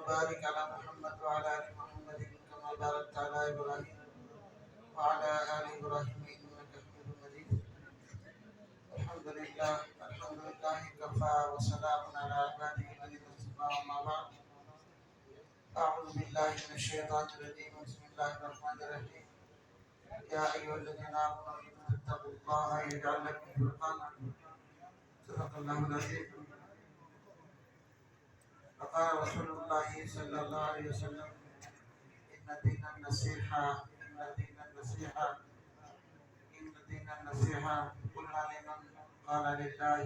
وبارك على محمد وعلى آل محمد كما باركت على إبراهيم وعلى آل إبراهيم إنك حميد مجيد. الحمد لله كفى وسلام على عباده الذين اصطفى وما بعد. أعوذ بالله من الشيطان الرجيم. بسم الله الرحمن الرحيم. يا أيها الذين آمنوا إن تتقوا الله يجعل لكم فرقانا. صدق الله العظيم. وقال رسول الله صلى الله عليه وسلم: إن دين النصيحة قلنا لمن؟ قال لله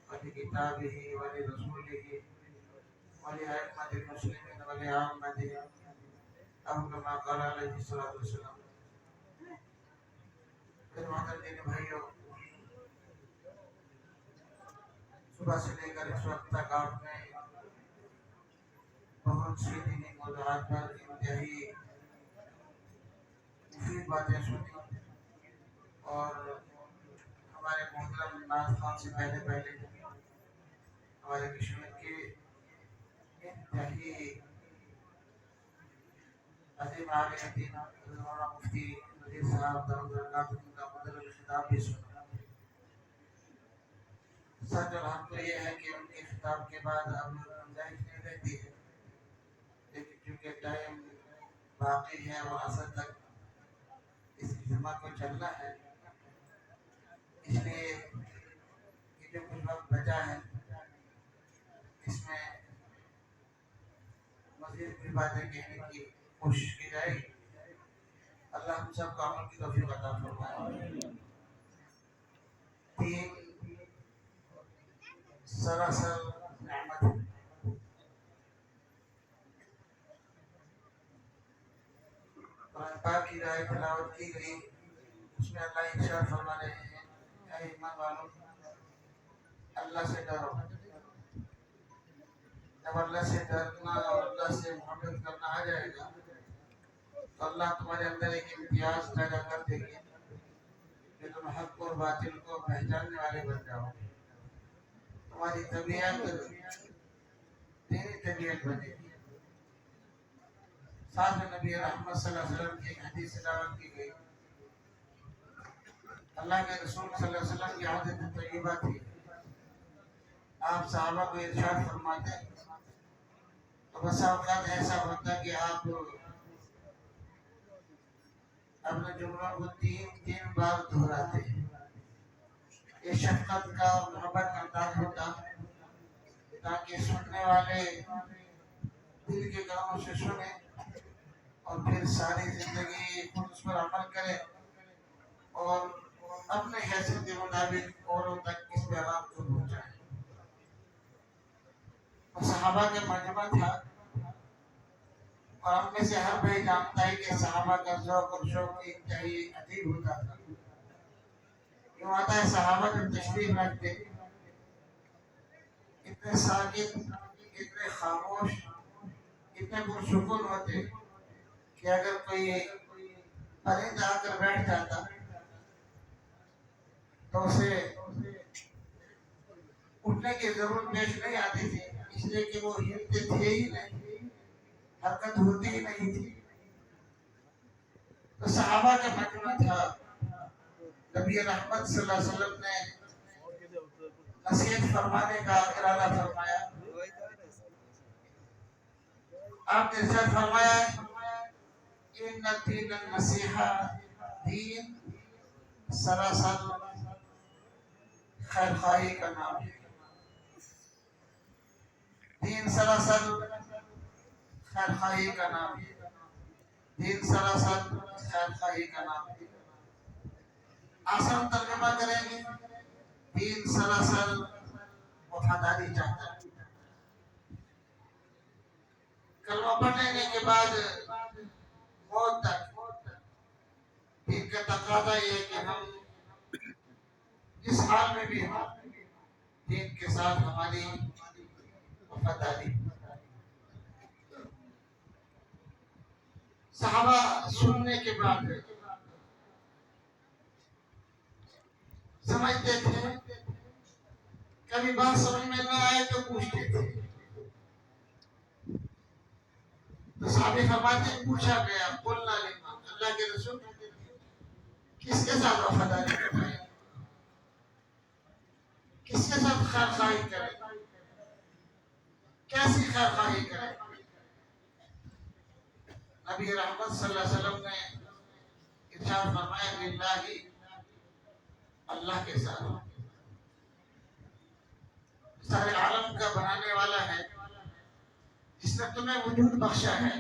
ولكتابه ولرسوله ولأئمة المسلمين ولعامتهم، أو كما قال عليه الصلاة والسلام. پھر محترم دینی بھائیوں، صبح سے لے کر اس وقت تک آپ نے بہت سی دینی موضوعات پر انتہائی مفید باتیں سنی، اور ہمارے محترم ناز خان سے پہلے ہمارے کشمیر کے انتہائی عظیم عالم دین مولانا مفتی نذیر صاحب دامت برکاتہ کا مدرج خطاب بھی سنا۔ سچ اور حق تو یہ ہے کہ ان کے خطاب کے بعد اب گنجائش نہیں رہتی ہے، لیکن چونکہ ٹائم باقی ہے اور اصل تک اس اجتماع کو چلنا ہے، اس لیے یہ جو کچھ وقت بچا ہے اس میں مزید بھی باتیں کہنے کی کوشش کی جائے گی۔ اللہ ہم سب کو عمل کی توفیق عطا فرمائے۔ تین سراسر نعمت ہے۔ قرآن پاک کی رائے تلاوت کی گئی، اس میں اللہ ارشاد فرما رہے ہیں: اے ایمان والو، اللہ سے ڈرو۔ جب اللہ سے ڈرنا اور اللہ سے محبت کرنا آ جائے گا تو اللہ تمہارے اندر ایک امتیاز پیدا کر دے گی کہ تم حق اور باطل کو پہچاننے والے بن جاؤ گے۔ تمہاری طبیعت دینی طبیعت بنے گی۔ ساتھ میں نبی رحمت صلی اللہ علیہ وسلم کی ایک حدیث تلاوت کی گئی۔ اللہ کے رسول صلی اللہ علیہ وسلم کی عادت طیبہ تھی، آپ صحابہ کو ارشاد فرماتے تو بسا اوقات ایسا ہوتا کہ آپ اپنے جملوں کو تین بار دہراتے ہیں۔ یہ شفقت کا اور محبت کا انداز ہوتا تاکہ سننے والے دل کے کاموں سے سنیں اور پھر ساری زندگی خود اس پر عمل کرے اور اپنے حیثیت کے مطابق اوروں تک اس پیغام کو پہنچائے۔ صحابہ کا مجمع تھا، اور ہم میں سے ہر بھائی جانتا ہے کہ صحابہ کا ذوق اور شوق انتہائی عجیب ہوتا تھا۔ یوں آتا ہے صحابہ جب تشریف رکھتے اتنے ساکت، اتنے خاموش، اتنے پرسکون ہوتے کہ اگر کوئی پرندہ آ کر بیٹھ جاتا تو اسے اٹھنے کی ضرورت پیش نہیں آتی تھی، اس لیے کہ وہ ہلتے تھے ہی نہیں، حرکت ہوتی ہی نہیں تھی۔ تو صحابہ کا مجمع تھا، نبی رحمت صلی اللہ علیہ وسلم نے نصیحت فرمانے کا ارادہ فرمایا۔ آپ نے ارشاد فرمایا: ان دین النصیحہ دین سراسر خیر خواہی کا نام ہے۔ دین سراسر خیر خواہی کا نام ہے۔ دین سراسر خیر خواہی کا نام ہے۔ آسان ترجمہ کریں گے، دین سراسر وفاداری چاہتا ہے۔ کلمہ پڑھنے کے بعد موت تک دین کا تقاضا یہ ہے کہ ہم جس حال میں بھی ہوں دین کے ساتھ ہماری وفاداری۔ صحابہ سننے کے بعد سمجھتے تھے، کبھی بات سمجھ میں نہ آئے تو پوچھتے تھے، صحابی فرماتے ہیں پوچھا گیا قلنا لما، اللہ کے رسول کس کے ساتھ وفاداری کریں، کس کے ساتھ خیر خواہی کریں، کیسی خیر خواہی کریں؟ نبی رحمت صلی اللہ علیہ وسلم نے ارشاد فرمایا للہ، اللہ کے ساتھ، سارے عالم کا بنانے والا ہے، جس نے تمہیں وجود بخشا ہے،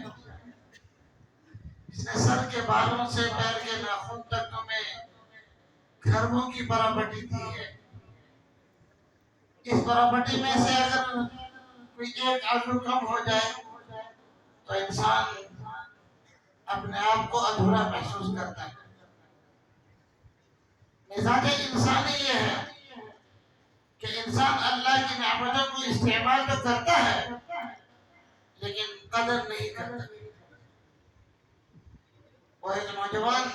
جس نے سر کے بالوں سے پیر کے ناخن تک تمہیں گھروں کی پراپرٹی دی ہے۔ اس پراپرٹی میں سے اگر کوئی ایک عضو کم ہو جائے تو انسان اپنے آپ کو ادھورا محسوس کرتا ہے۔ مزاج انسانی یہ ہے کہ انسان اللہ کی نعمتوں کو استعمال تو کرتا ہے لیکن قدر نہیں کرتا۔ وہ ایک نوجوان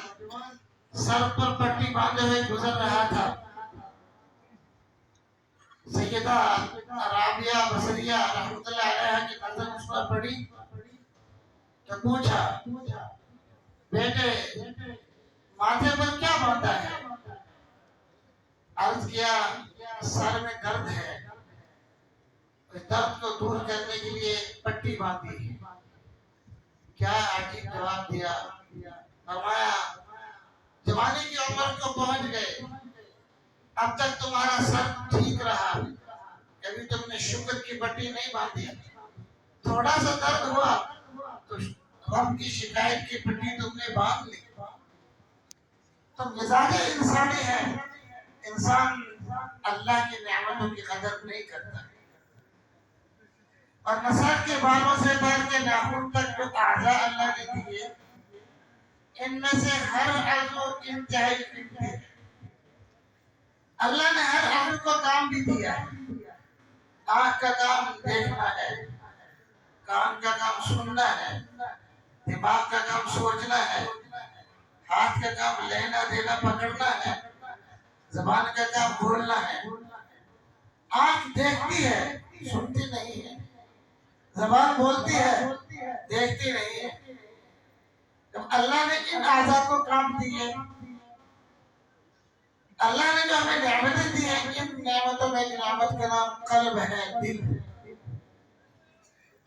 سر پر پٹی باندھے ہوئے گزر رہا تھا، سیدہ رابعہ بصریہ رحمۃ اللہ علیہ کی نظر اس پر پڑی تو پوچھا بیٹے ماتھے پر کیا باندھا ہے؟ عرض کیا سر میں درد ہے، اس درد کو دور کرنے کے لیے پٹی باندھی ہے۔ کیا عجیب جواب دیا، فرمایا جوانی کی عمر کو پہنچ گئے، اب تک تمہارا سر ٹھیک رہا، کبھی تم نے شکر کی پٹی نہیں باندھی، تھوڑا سا درد ہوا تو غم کی شکایت کی پٹی تم نے باندھ لی۔ تو مزاج انسانی ہے، انسان اللہ کی نعمتوں کی قدر نہیں کرتا، اور نسل کے بالوں سے پیر کے ناخن تک جو اعضاء اللہ نے دیے ان میں سے ہر عضو انتہائی قیمتی ہے۔ اللہ نے ہر عضو کو کام بھی دیا ہے۔ آنکھ کا کام دیکھنا ہے، کان کا کام سننا ہے، دماغ کا کام سوچنا ہے، ہاتھ کا کام لینا دینا پکڑنا ہے، زبان کا کام بولنا ہے۔ آنکھ دیکھتی ہے سنتی نہیں ہے، زبان بولتی ہے دیکھتی نہیں ہے۔ جب اللہ نے ان اعضاء کو کام دیے، اللہ نے جو ہمیں نعمتیں دی ہیں، ان نعمتوں میں ایک نعمت کا نام قلب ہے، دل۔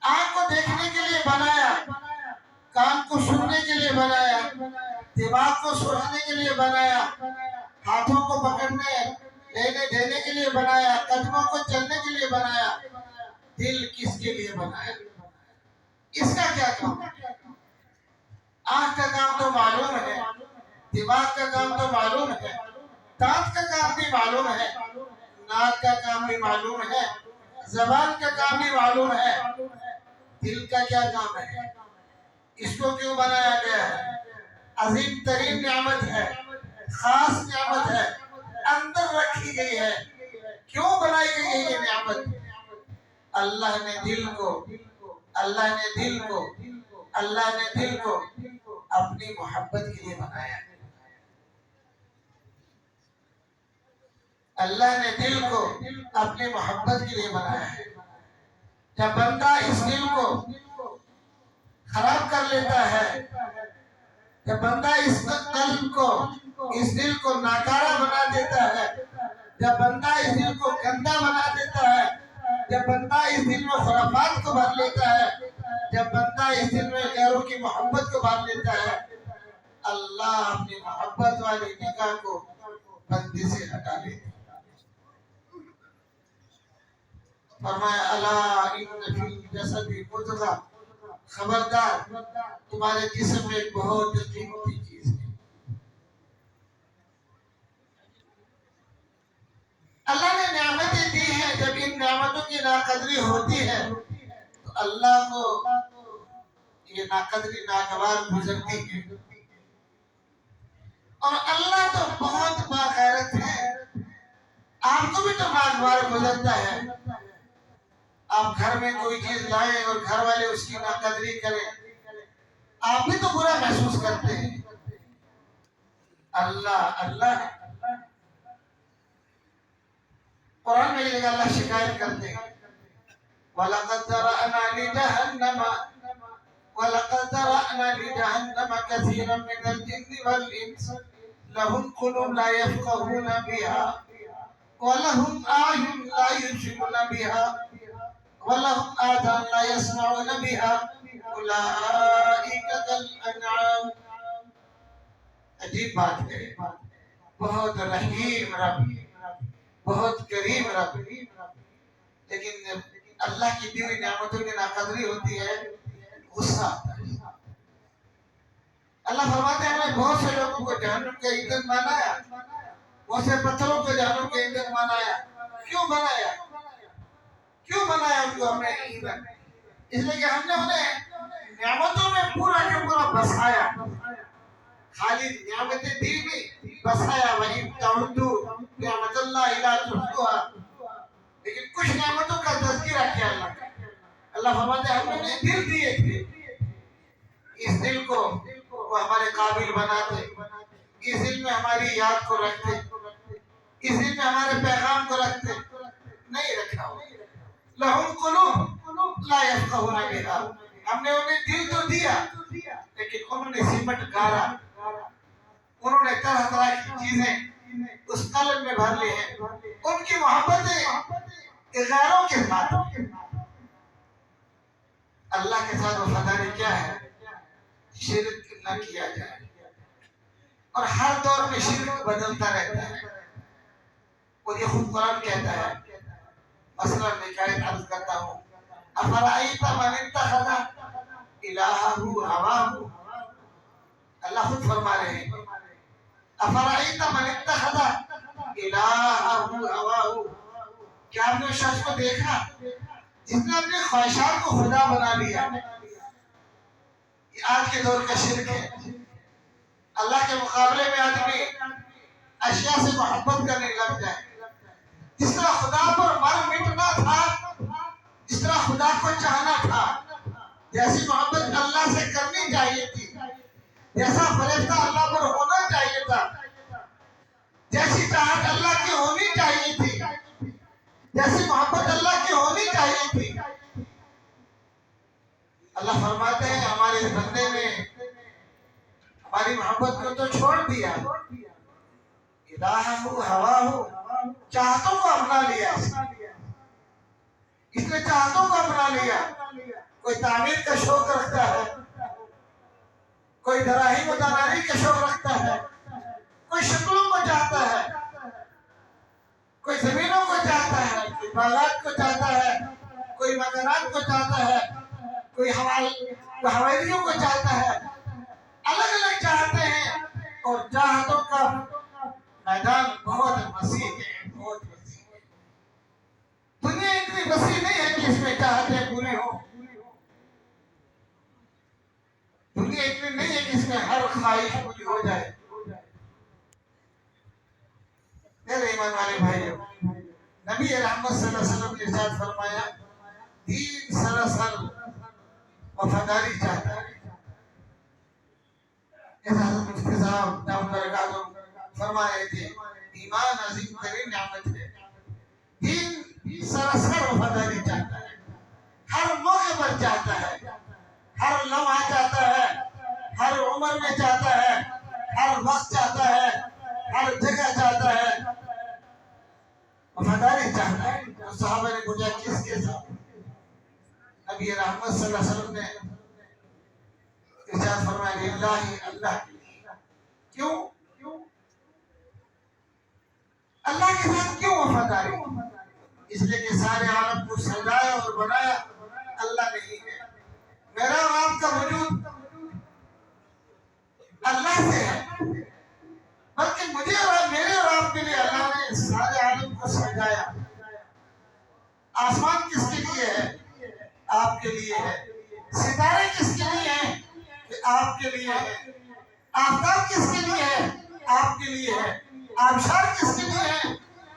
آنکھ کو دیکھنے کے لیے بنایا، کان کو سننے کے لیے بنایا، دماغ کو سوچنے کے لیے بنایا، ہاتھوں کو پکڑنے لینے دینے کے لیے بنایا، قدموں کو چلنے کے لیے بنایا۔ دل کس کے لیے بنایا؟ اس کا کیا کام؟ آنکھ کا کام تو معلوم ہے، دماغ کا کام تو معلوم ہے، دانت کا کام بھی معلوم ہے، ناک کا کام بھی معلوم ہے، زبان کا کام بھی معلوم ہے، دل کا کیا کام ہے؟ اس کو کیوں بنایا گیا ہے؟ عظیم ترین نعمت ہے، خاص نعمت ہے، اندر رکھی گئی ہے۔ کیوں بنائی گئی ہے یہ نعمت؟ اللہ نے دل کو اپنی محبت کے لیے بنایا۔ اللہ نے دل کو اپنی محبت کے لیے بنایا ہے۔ جب بندہ اس دل کو خراب کر لیتا ہے، جب بندہ اس قلب کو، اس دل کو ناکارہ بنا دیتا ہے، جب بندہ اس دل کو گندا بنا دیتا ہے، جب بندہ اس دل میں خرافات کو بھر لیتا ہے، جب بندہ اس دل میں غیروں کی محبت کو بھر لیتا ہے، اللہ اپنی محبت والی نگاہ کو بندے سے ہٹا لیتا ہے۔ فرمایا الا ان فی الجسد مضغہ، خبردار تمہارے جسم میں ایک بہت قیمتی چیز ہے۔ اللہ نے نعمتیں دی ہیں، جب ان نعمتوں کی ناقدری ہوتی ہے تو اللہ کو یہ ناقدری ناگوار گزرتی ہے۔ اور اللہ تو بہت باغیرت ہے، آپ کو بھی تو ناگوار گزرتا ہے۔ آپ گھر میں کوئی چیز لائیں اور گھر والے اس کی ناقدری کریں، آپ بھی تو برا محسوس کرتے ہیں۔ اللہ قرآن میں یہ اللہ شکایت کرتے ہیں، وَلَقَدْ ذَرَأْنَا لِجَهَنَّمَ وَلَقَدْ ذَرَأْنَا لِجَهَنَّمَ كَثِيرًا مِنَ الْجِنِّ وَالْإِنسِ لَهُمْ قُلُوبٌ لَا يَفْقَهُونَ بِهَا وَلَهُمْ أَعْيُنٌ لَا يُبْصِرُونَ بِهَا وَلَهُمْ آذَانٌ لَا يَسْمَعُونَ بِهَا أُولَئِكَ كَالْأَنْعَامِ. عجیب بات ہے، بہت رحیم رب، بہت کریم رب، لیکن اللہ کی دی ہوئی نعمتوں کی ناقدری ہوتی ہے، غصہ آتا ہے. اللہ فرماتے ہیں ہم نے بہت سے لوگوں کو جہنم کا ایندھن بنایا، بہت سے پتھروں کو جہنم کا ایندھن بنایا. کیوں بنایا؟ کیوں بنایا ان کو ہم نے ایندھن؟ اس لیے کہ ہم نے انہیں نعمتوں میں پورا کے پورا بسایا. خالی نعمتیں دی نہیں، بسایا. وہی تعدو نعمت اللہ لا تحصوها. لیکن کچھ نعمتوں کا تذکرہ کیا اللہ کا. اللہ فرماتے ہیں ہم نے انہیں دل دیے تھے، اس دل کو وہ ہمارے قابل بناتے، اس دل میں ہماری یاد کو رکھتے، اس دل میں ہمارے پیغام کو رکھتے. نہیں رکھا ہو. لہم قلوب لا یفقہون بہا. ہم نے انہیں دل تو دیا لیکن انہوں نے سمٹ گارا، انہوں نے طرح طرح کی چیزیں اس قلب میں بھر لی ہیں. ان کی محبتیں غیروں کے ساتھ. اللہ کے ساتھ وفاداری کیا ہے؟ شرک نہ کیا جائے. اور ہر دور میں شرک بدلتا رہتا ہے، اور یہ خود قرآن کہتا ہے. مثلا نکایت عرض کرتا ہوں، افرائیت من اتخذ الہہ ہواہ. اللہ خود فرما رہے ہیں افرائیت من اتخذ الہہ ہواہ. کیا آپ نے اس شخص کو دیکھا جس نے اپنے خواہشات کو خدا بنا لیا؟ یہ آج کے دور کا شرک ہے. اللہ کے مقابلے میں آدمی اشیاء سے محبت کرنے لگ جائے. جس طرح خدا پر مر مٹنا تھا، جس طرح خدا کو چاہنا تھا، جیسی محبت اللہ سے کرنی چاہیے تھی، جیسا فرشتہ اللہ پر ہونا چاہیے تھا، جیسی چاہت اللہ کی ہونی چاہیے تھی، جیسی محبت اللہ کی ہونی چاہیے تھی. اللہ فرماتے ہیں ہمارے اس بندے نے ہماری محبت کو تو چھوڑ دیا، الہہ ہواہ، چاہتوں کو اپنا لیا. اس نے چاہتوں کو اپنا لیا. کوئی تعمیر کا شوق رکھتا ہے، کوئی دراہیم و دناری کا شوق رکھتا ہے، کوئی شکلوں کو چاہتا ہے، کوئی زمینوں کو چاہتا ہے، کوئی باغات کو چاہتا ہے، کوئی مکانات کو چاہتا ہے، کوئی حویلیوں کو چاہتا ہے. الگ الگ چاہتے ہیں. اور چاہتوں کا میدان بہت وسیع ہے، بہت وسیع ہے. دنیا اتنی وسیع نہیں ہے کہ اس میں چاہتیں پوری ہوں. دنیا اتنی نہیں ہے کہ اس میں ہر خواہش پوری ہو جائے. میرے ایمان والے بھائیو، نبی رحمت صلی اللہ علیہ وسلم نے ارشاد فرمایا دین سراسر وفاداری چاہتا ہے. حضرت مفتی صاحب دامت برکاتہ فرما رہے تھے ایمان عظیم ترین نعمت ہے. دین سراسر وفاداری چاہتا ہے، ہر موقع پر چاہتا ہے، ہر لمحہ چاہتا ہے، ہر عمر میں چاہتا ہے، ہر وقت چاہتا ہے، ہر جگہ چاہتا ہے. وفاداری چاہتا ہے. صحابہ نے پوچھا کس کے ساتھ؟ نبی رحمت صلی اللہ علیہ وسلم نے ارشاد فرمایا للہ، اللہ کے لیے. کیوں؟ اللہ کے ساتھ کیوں وفاداری؟ اس لیے کہ سارے عالم کو سجایا اور بنایا اللہ نے ہی ہے. میرا اور آپ کا وجود اللہ سے ہے، بلکہ مجھے اور میرے اور آپ کے لیے اللہ نے سارے عالم کو سجایا. آسمان کس کے لیے ہے؟ آپ کے لیے ہے. ستارے کس کے لیے ہیں؟ آپ کے لیے ہے. آفتاب کس کے لیے ہے؟ آپ کے لیے ہے. آبشار کس کے لیے ہے؟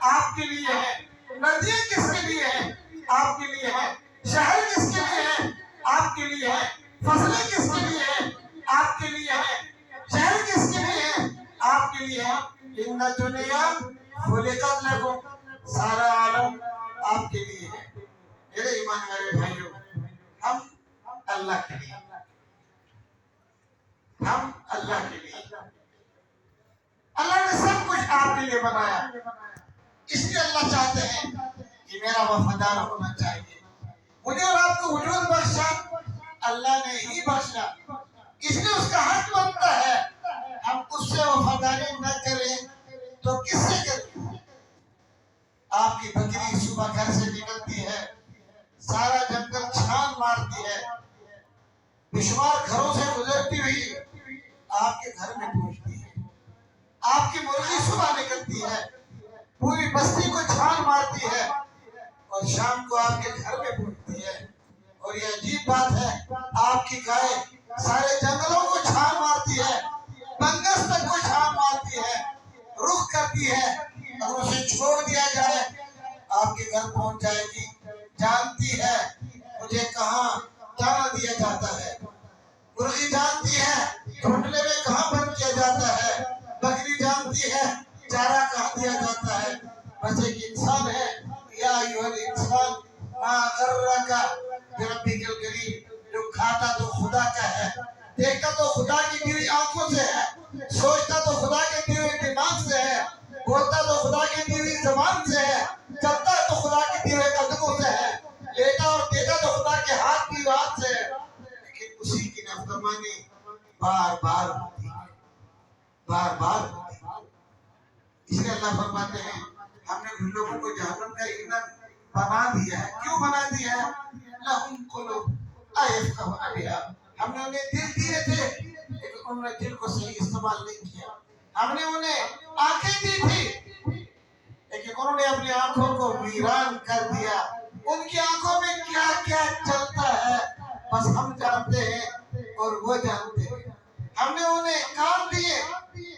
آپ کے لیے ہے. ندیاں کس کے لیے ہیں؟ آپ کے لیے ہے. شہر کس کے لیے ہے؟ آپ کے لیے ہے. فصلیں کس کے لیے ہیں؟ آپ کے لیے ہے. شہر کس کے لیے ہے؟ آپ کے لیے ہے. ان دنیا خلقت لکم، سارا عالم آپ کے لیے ہے. میرے ایمان والے بھائیوں، ہم اللہ کے لیے ہم اللہ کے لیے، اللہ نے سب کچھ آپ کے لیے بنایا، اس لیے اللہ چاہتے ہیں کہ میرا وفادار ہونا چاہیے۔ مجھے اور آپ کو وجود بخشا اللہ نے ہی بخشا، اس لیے اس کا حق بنتا ہے ہم اس سے وفاداری نہ کریں تو کس سے کریں؟ آپ کی بکری صبح گھر سے نکلتی ہے، سارا جنگل چھان مارتی ہے، بے شمار گھروں سے گزرتی ہوئی آپ کے گھر میں پہنچتی ہے۔ آپ کی مرغی صبح نکلتی ہے، پوری بستی کو چھان مارتی ہے اور شام کو آپ کے گھر میں پہنچتی ہے۔ اور یہ عجیب بات ہے، آپ کی گائے سارے جنگلوں کو چھان مارتی ہے، بنگس تک کو چھان مارتی ہے، رخ کرتی ہے، اگر اسے چھوڑ دیا جائے آپ کے گھر پہنچ جائے گی۔ جانتی ہے مجھے کہاں جانا دیا جاتا ہے، مرغی جانتی ہے ٹھنڈے میں کہاں بند کیا جاتا ہے، بکری جانتی ہے چارہ کہاں دیا جاتا ہے۔ بس ایک انسان ہے، یا ایھا الانسان ما غرک بربک الکریم، جو کھاتا تو خدا کا ہے، دیکھتا تو خدا کی دی ہوئی آنکھوں سے ہے، سوچتا تو خدا کے دی ہوئے دماغ سے ہے، بولتا تو خدا کی دی ہوئی زبان سے ہے، چلتا تو خدا کے دی ہوئے قدموں سے ہے، لیتا اور دیتا تو خدا کے ہاتھ کی بات سے ہے، لیکن اسی کی نافرمانی بار بار ہوتی ہے، بار بار ہوتی ہے۔ اس لیے اللہ فرماتے ہیں ہم نے ان لوگوں کو جہنم کا ایندھن بنا دیا ہے۔ کیوں بنا دیا ہے؟ لَهُمْ قُلُوبٌ لَا يَفْقَهُونَ بِهَا، ہم نے انہیں دل دیے تھے لیکن انہوں نے دل کو صحیح استعمال نہیں کیا۔ ہم نے انہیں آنکھیں دی تھی لیکن انہوں نے اپنی آنکھوں کو ویران کر دیا۔ ان کی آنکھوں میں کیا کیا چلتا ہے بس ہم جانتے ہیں اور وہ جانتے ہیں۔ ہم نے انہیں کان دیے،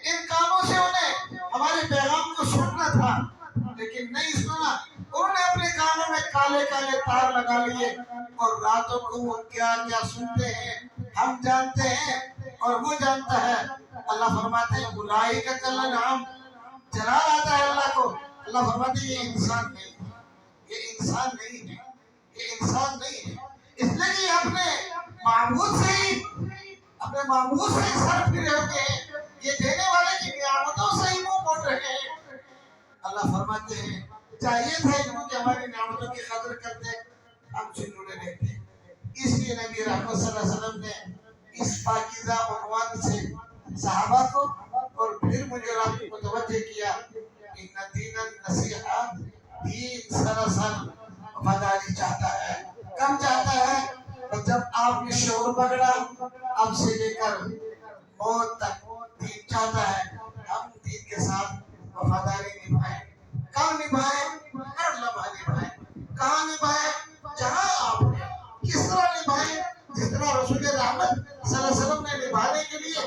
ان کانوں سے انہیں ہمارے پیغام کو سننا تھا لیکن نہیں سنا، انہوں نے اپنے کانوں میں کالے کالے تار لگا لیے اور راتوں کو وہ کیا کیا سنتے ہیں ہم جانتے ہیں اور وہ جانتا ہے۔ اللہ فرماتے ہیں اولئک کالانعام، جلال آتا ہے اللہ کو، اللہ فرماتے ہیں یہ انسان نہیں ہے، یہ انسان نہیں ہے، یہ انسان نہیں ہے، اس لیے کہ اپنے معبود سے ہی سر پھرے ہوتے ہیں، یہ دینے والے کی نعمتوں سے ہی منہ موڑ رہے ہیں۔ اللہ فرماتے ہیں چاہیے تھا انہوں کہ ہماری نعمتوں کی قدر کرتے، ہم سے جڑے رہتے۔ اس لیے نبی رحمت صلی اللہ علیہ وسلم نے اس پاکیزہ عنوان سے صحابہ کو اور پھر مجھے آپ کو متوجہ کیا کہ دین النصیحہ، دین سراسر وفاداری چاہتا ہے۔ کم چاہتا ہے اور جب آپ نے شعور پکڑا اب سے لے کر موت تک دین چاہتا ہے ہم دین کے ساتھ وفاداری نبھائیں۔ کہاں نبھائیں؟ ہر لمحہ نبھائیں۔ کہاں نبھائیں؟ جہاں آپ نے کس طرح نبھائیں؟ جس طرح رسول رحمت صلی اللہ علیہ وسلم نے نبھانے کے لیے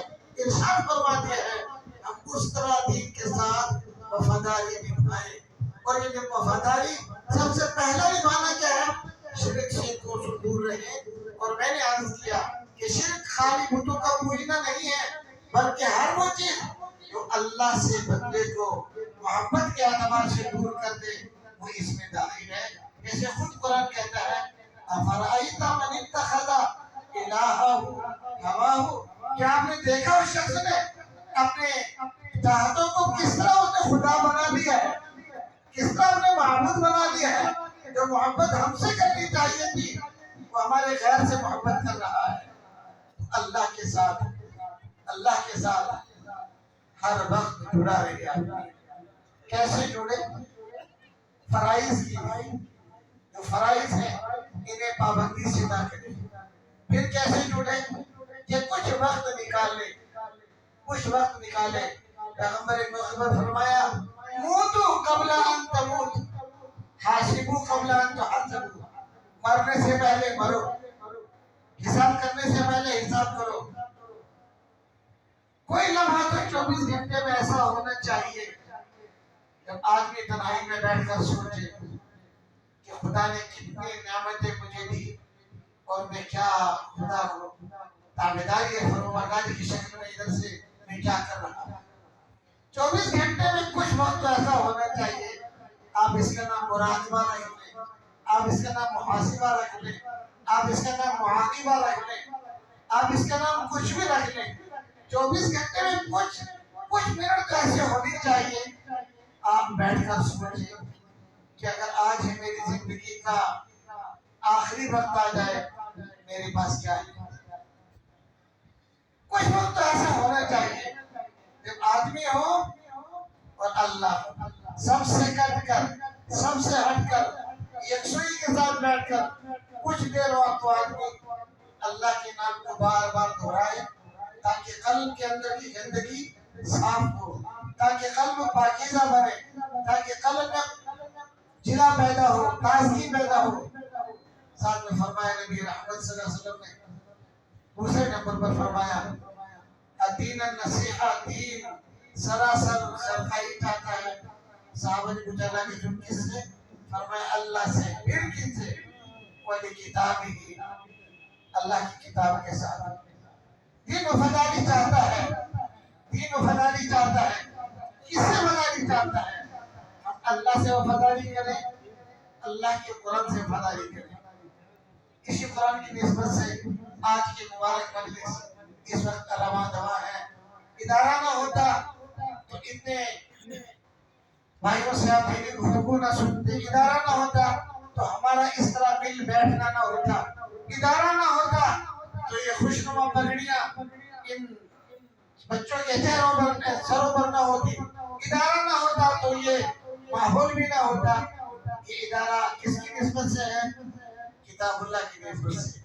ارشاد فرما دیا ہے ہم اس طرح دین کے ساتھ وفاداری نبھائیں۔ اور یہ وفاداری سب سے پہلا نبھانا کیا ہے؟ شرک سے دور رہیں۔ اور میں نے عرض کیا کہ شرک خالی بتوں کا پوجنا نہیں ہے بلکہ ہر وہ چیز جو اللہ سے بندے کو محبت کے اعتبار سے دور کر دے وہ اس میں داخل ہے۔ جیسے خود قرآن کہتا ہے افرأیت من اتخذ الہہ ہواہ، کیا آپ نے دیکھا اس شخص نے اپنے چاہتوں کو کس طرح اس نے خدا بنا لیا ہے، کس طرح اپنے معبود بنا لیا ہے۔ جو محبت ہم سے کرنی چاہیے تھی وہ ہمارے غیر سے محبت کر رہا ہے۔ اللہ کے ساتھ ہر وقت جڑا رہے آپ۔ کیسے جڑے؟ فرائض کی، جو فرائض ہیں انہیں پابندی سے نہ کریں۔ پھر کیسے جڑے؟ کہ کچھ وقت نکالے، کچھ وقت نکالے۔ پیغمبر مصطفیٰ فرمایا موتو قبل ان تموت حاسبو قبل ان تحاسبو، مرنے سے پہلے مرو، حساب کرنے سے پہلے حساب کرو۔ کوئی لمحہ تو 24 گھنٹے میں ایسا ہونا چاہیے جب آدمی تنہائی میں بیٹھ کر سوچے کہ خدا نے کتنی نعمتیں مجھے دی اور میں کیا خدا کو تابعداری فرمانبرداری کی شکل میں ادھر سے میں کیا کر رہا ہوں۔ 24 گھنٹے میں کچھ وقت تو ایسا ہونا چاہیے آپ اس کا نام مراقبہ رکھ لیں، آپ اس کا نام محاسبہ رکھ لیں، آپ اس کا نام محاقبہ رکھ لیں، آپ اس کا نام کچھ بھی رکھ لیں۔ 24 گھنٹے میں کچھ منٹ تو ایسے ہونی چاہیے آپ بیٹھ کر سوچیں کہ اگر آج ہے میری زندگی کا آخری وقت آ جائے میرے پاس کیا ہے. کچھ وقت تو ایسا ہونا چاہیے جب آدمی ہو اور اللہ سب سے کٹ کر سب سے ہٹ کر یکسوئی کے ساتھ بیٹھ کر کچھ دیر ہو تو آدمی اللہ کے نام کو بار بار دہرائے تاکہ قلب کے اندر کی گندگی صاف ہو، تاکہ قلب پاکیزہ بنے، تاکہ قلب میں جلا پیدا ہو، تازگی پیدا ہو. ساتھ میں فرمایا نبی رحمت صلی اللہ علیہ وسلم نے دوسرے نمبر پر فرمایا الدین النصیحہ، دین سراسر خیرخائی چاہتا ہے. صحابہ نے پوچھا اللہ کے جن کس سے؟ فرمایا اللہ سے. پھر کن سے؟ ولی کتاب ہی، اللہ کی کتاب کے ساتھ. دین وفاداری چاہتا ہے، دین وفاداری چاہتا ہے. کس سے وفاداری چاہتا ہے؟ ہم اللہ سے وفاداری کریں، اللہ کے قرآن سے وفاداری کریں. اسی قرآن کی نسبت سے آج کی مبارک مجلس اس وقت رواں دواں ہے. ادارہ نہ ہوتا تو اتنے بھائیوں سے آپ دینی گفتگو نہ سنتے، ادارہ نہ ہوتا تو ہمارا اس طرح مل بیٹھنا نہ ہوتا، ادارہ نہ ہوتا تو یہ خوشنما پگڑیاں ان بچوں کے چہروں پر سروں پر نہ ہوتی، ادارہ نہ ہوتا تو یہ ماحول بھی نہ ہوتا. یہ ادارہ کس کی نسبت سے ہے؟ کتاب اللہ کی نسبت سے.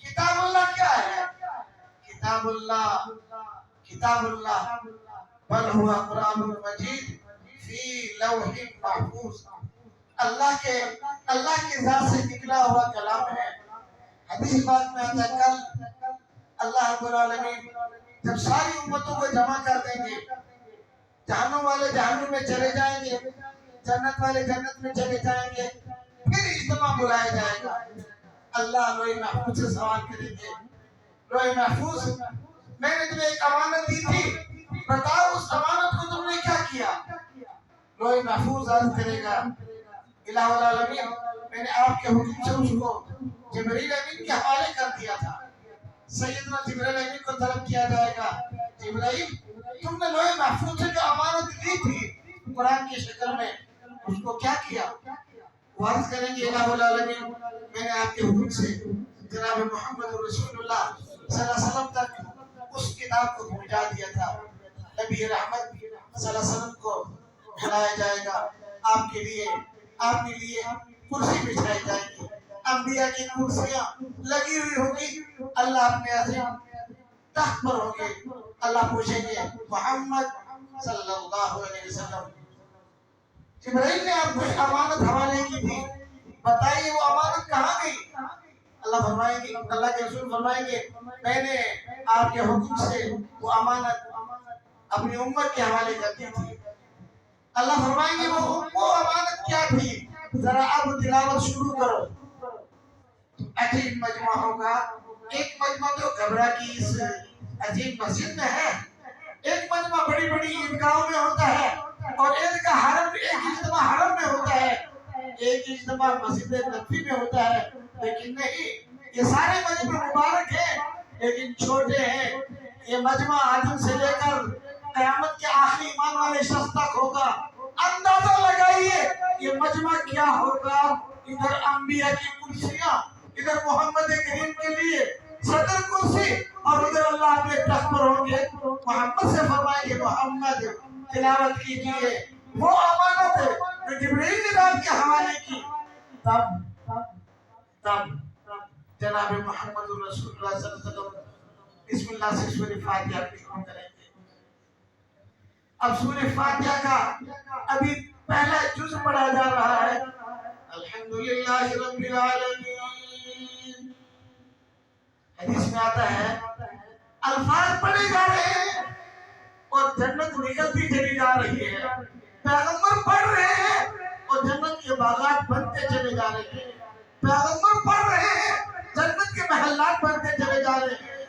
کتاب اللہ کیا ہے؟ کتاب اللہ بل ہوا قرآن مجید فی لوح محفوظ. اللہ کی ذات سے نکلا ہوا کلام ہے. حدیث بات میں آتا ہے کل اللہ رب العالمین جب ساری امتوں کو جمع کر دیں گے، جہنم والے جہنم میں چلے جائیں گے، جنت والے جنت میں چلے جائیں گے، پھر اجتماع بلایا جائے گا. اللہ لوح محفوظ سے سوال کریں گے، لوح محفوظ میں نے تمہیں ایک امانت دی تھی، بتاؤ اس امانت کو تم نے کیا کیا؟ لوح محفوظ عرض کرے گا الہ العالمین میں نے آپ کے حکم سے اس کو جبریل امین کے حوالے کر دیا تھا. سیدنا جبریل امین کو طلب کیا جائے گا، جبرائیل تم نے لوح محفوظ سے جو امانت لی تھی قرآن کی شکل میں اس کو کیا کیا؟ وہ عرض کریں گے الہ العالمین میں نے آپ کے حکم سے جناب محمد رسول اللہ صلی اللہ علیہ وسلم تک اس کتاب کو پہنچا دیا تھا. نبی رحمت صلی اللہ علیہ وسلم کو بلایا جائے گا، آپ کے لیے کرسی بچھائی جائے گی، انبیاء کی کرسیاں لگی ہوئی ہوگی، اللہ اپنے عظیم تخت پر ہوں گے. اللہ پوچھیں گے محمد صلی اللہ علیہ وسلم جبرائیل نے آپ کو امانت حوالے کی تھی، بتائیے وہ امانت کہاں گئی؟ اللہ فرمائیں گے، اللہ کے رسول فرمائیں گے میں نے آپ کے حکم سے وہ امانت اپنی امت کے حوالے کر دی تھی. اللہ فرمائیں گے وہ امانت کیا تھی؟ ذرا اب تلاوت شروع کرو. عجیب مجمع ہوگا. ایک مجمع تو گھبرا کی اس عجیب مسجد میں ہے، ایک مجمع بڑی بڑی عیدگاہوں میں ہوتا ہے، اور ایک اجتماع حرم میں ہوتا ہے، ایک اجتماع مسجد نبوی میں ہوتا ہے. لیکن نہیں، یہ سارے مجمع مبارک ہیں لیکن چھوٹے ہیں. یہ مجمع آدم سے لے کر قیامت کے آخری ایمان والے شخص تک ہوگا. اندازہ لگائیے یہ مجمع کیا ہوگا. ادھر انبیاء کی کرسیاں، ادھر محمد کریم کے لیے صدر کرسی، اور ادھر اللہ اپنے تخت پر ہوں گے. محمد سے فرمائیں گے محمد تلاوت کیجئے وہ امانت ہے جو جبرائیل نے رات کے حوالے کی. تب جناب محمد رسول اللہ صلی اللہ علیہ وسلم بسم اللہ سے سورہ فاتحہ شروع کریں گے. اب سورہ فاتحہ کا ابھی پہلا جز پڑھا جا رہا ہے. الحمدللہ رب العالمین. حدیث میں آتا ہے الفاظ پڑھے جا رہے ہیں اور جنت نکلتی چلی جا رہی ہے. پیغمبر پڑھ رہے ہیں اور جنت کے باغات بنتے چلے جا رہے ہیں. پیغمبر پڑھ رہے ہیں جنت کے محلات بنتے چلے جا رہے ہیں.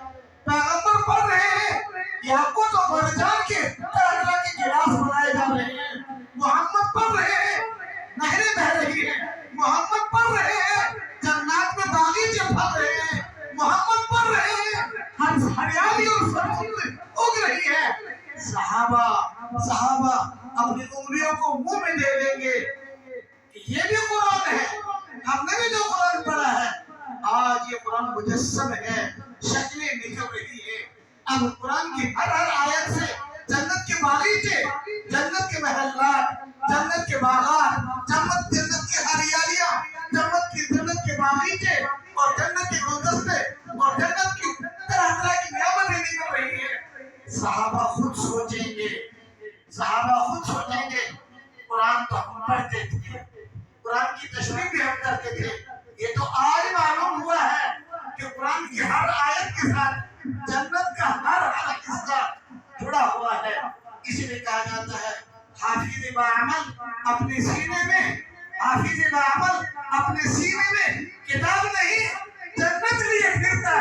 پیغمبر پڑھ رہے ہیں یاقوت اور مرجان کے طرح طرح کے گلاس بنائے جا رہے ہیں. محمد پڑھ رہے ہیں نہریں بہہ رہی ہیں. محمد پڑھ رہے ہیں جنات میں باغیچے پھل رہے ہیں. محمد پڑھ رہے ہیں ہریالی اور سبزی اگ صحابہ اپنی انگلیوں کو منہ میں دے دیں گے کہ یہ بھی قرآن ہے، ہم نے بھی جو قرآن پڑھا ہے آج یہ قرآن مجسم ہے، شکلیں نکل رہی ہے۔ اب قرآن کی ہر آیت سے جنت کے باغیچے، جنت کے محلات، جنت کے باغات، جنت کی ہریالیاں، جنت کے باغیچے اور جنت کے گلدستے اور جنت کی طرح طرح کی نعمتیں نکل رہی ہیں۔ صحابہ خود سوچیں گے، قرآن تو ہم پڑھتے تھے، قرآن کی تشریح بھی ہم کرتے تھے، یہ تو آج معلوم ہوا ہے کہ قرآن کی ہر آیت کے ساتھ جنت کا ہر حصہ جڑا ہوا ہے۔ اسی لیے کہا جاتا ہے حافظ باعمل اپنے سینے میں کتاب نہیں، جنت لیے پھرتا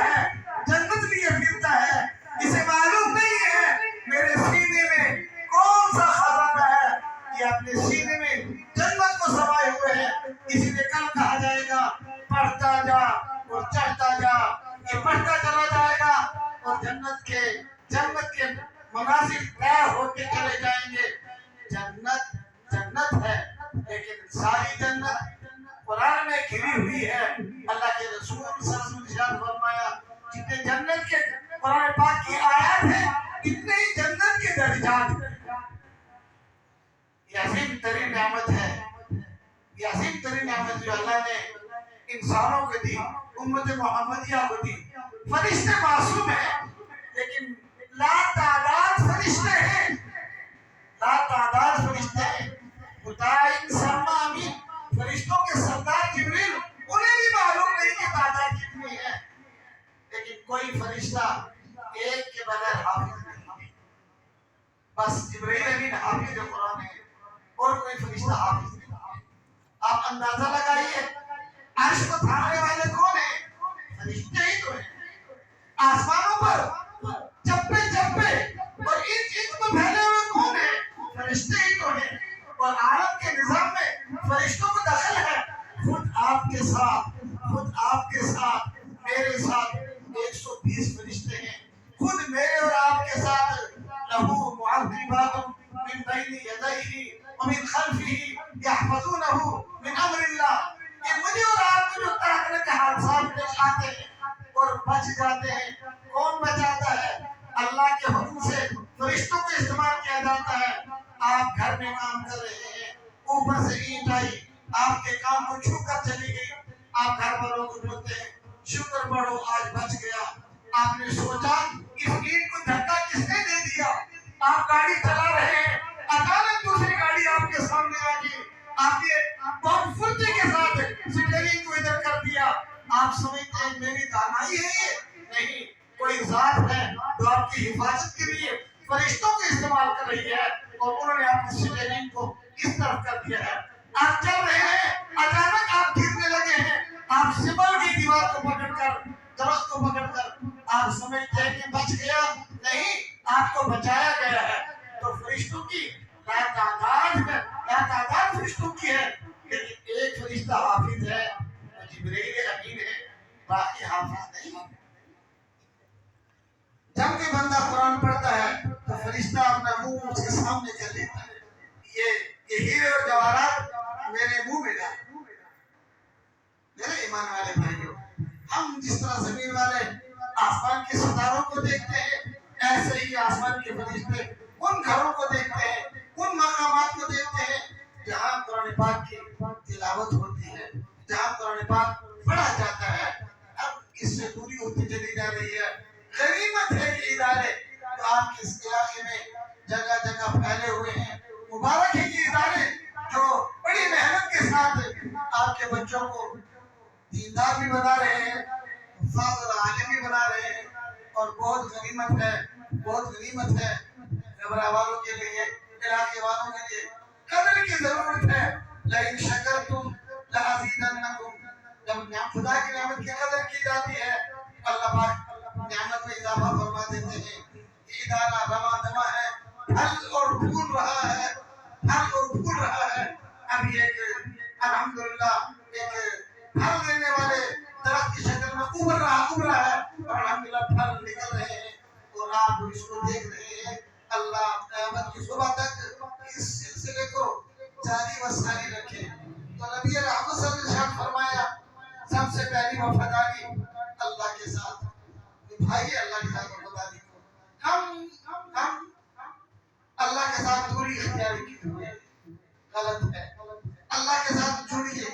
ہے، اسے معلوم نہیں ہے میرے سینے میں کون سا خزانہ ہے، یہ اپنے سینے میں جنت کو سمائے ہوئے ہیں۔ اسی لیے کل کہا جائے گا پڑھتا جا اور چڑھتا جا، یہ پڑھتا چلا جائے گا اور جنت کے مناظر طے ہوتے چلے جائیں گے۔ جنت ہے لیکن ساری جنت قرآن میں گھری ہوئی ہے۔ اللہ کے رسول صلی اللہ علیہ وسلم نے فرمایا جتنے جنت کے قرآن پاک کی آیات ہیں اتنے ہی جنت کے درجات ہیں۔ یہ عظیم ترین نعمت ہے، یہ عظیم ترین نعمت جو اللہ نے انسانوں کو دی، امت محمدیہ کو دی۔ فرشتے معصوم ہیں لیکن لا تعداد فرشتے ہیں، مطاع ثم امین۔ فرشتوں کے سردار جبریل انہیں بھی معلوم نہیں کہ تعداد کتنی ہے، لیکن کوئی فرشتہ ایک کے بغیر حافظ نہیں، بس جبریل امین حافظ قرآن ہے اور کوئی فرشتہ حافظ نہیں۔ آپ اندازہ لگائیے عرش کو تھامنے والے کون ہیں؟ فرشتے ہی تو ہیں۔ آسمانوں پر چپے اور انچ میں پھیلے ہوئے کون ہیں؟ فرشتے ہی تو ہیں۔ اور عالم کے نظام میں فرشتوں کو دخل ہے۔ خود آپ کے ساتھ میرے ساتھ 120 فرشتے ہیں، خود میرے اور آپ کے ساتھ لہو معقبات من بین یدیہ ومن خلفہ یحفظونہ من امر اللہ۔ یہ مجھے اور آپ کو جو طرح طرح کے حادثات پیش آتے ہیں اور بچ جاتے ہیں، کون بچاتا ہے؟ اللہ کے حکم سے فرشتوں کو استعمال کیا جاتا ہے۔ آپ گھر میں کام کر رہے ہیں، اوپر سے اینٹ آئی، آپ کے کام کو چھو کر چلی گئی، آپ گھر والوں کو بولتے ہیں شکر پڑھو آج بچ گیا۔ آپ نے سوچا اس اینٹ کو دھکا کس نے دے دیا؟ آپ گاڑی چلا رہے ہیں، اچانک دوسری گاڑی آپ کے سامنے آ گئی، آپ نے بہت پھرتی کے ساتھ اسٹیئرنگ کو ادھر کر دیا۔ آپ سمجھتے ہیں میری دانائی ہے یہ؟ نہیں، کوئی ذات ہے جو آپ کی حفاظت کے لیے فرشتوں کو استعمال کر رہی ہے اور انہوں نے آپ کی اسٹیئرنگ کو اس طرف کر دیا ہے۔ آپ چل رہے ہیں، اچانک آپ گرنے لگے ہیں، آپ سمل کی دیوار کو پکڑ کر، درخت کو پکڑ کر آپ سمجھتے ہیں کہ بچ گیا، نہیں، آپ کو بچایا گیا ہے۔ تو فرشتوں کی تعداد فرشتوں کی ہے، لیکن ایک فرشتہ حافظ ہے، جبریل امین ہے، باقی حافظ نہیں۔ جب کہ بندہ قرآن پڑھتا ہے تو فرشتہ اپنا منہ اس کے سامنے کر لیتا ہے، یہ ہیرے اور جواہرات میرے منہ میں ڈال۔ میرے ایمان والے بھائیوں، ہم جس طرح زمین والے آسمان کے ستاروں کو دیکھتے ہیں، ایسے ہی آسمان کے فرشتے ان گھروں کو دیکھتے ہیں، ان مقامات کو دیکھتے ہیں جہاں قرآن پاک کی تلاوت ہوتی ہے، جہاں قرآن پاک پڑھا جاتا ہے۔ اب اس سے دوری ہوتی چلی جا رہی ہے۔ غنیمت ہے یہ ادارے جو آپ کے اس علاقے میں جگہ جگہ پھیلے ہوئے ہیں۔ مبارک ہے یہ ادارے جو بڑی محنت کے ساتھ آپ کے بچوں کو دیندار بھی بنا رہے ہیں، حفاظ اور عالم بھی بنا رہے ہیں، اور بہت غنیمت ہے گھبرا والوں کے لیے، علاقے والوں کے لیے قدر کی ضرورت ہے۔ لئن شکرتم لازیدنکم، جب خدا کی نعمت کی قدر کی جاتی ہے اللہ پاک نعمت میں اضافہ فرما دیتے ہیں۔ یہ ادارہ رواں دواں ہے، پھل اور پھول رہا ہے۔ ابھی ایک الحمدللہ ایک پھل دینے والے درخت کی شکل میں ابھرا ہے اور الحمدللہ پھل نکل رہے ہیں اور آپ اس کو دیکھ رہے ہیں۔ اللہ قیامت کی صبح تک اس سلسلے کو جاری و ساری رکھے۔ تو نبی رحمت صلی اللہ علیہ وسلم نے فرمایا سب سے پہلی وفاداری اللہ کے ساتھ نبھائیے، اللہ کے ساتھ وفاداری کو۔ ہم اللہ کے ساتھ دوری اختیار کی ہوئی ہے، غلط ہے۔ اللہ کے ساتھ جڑیے،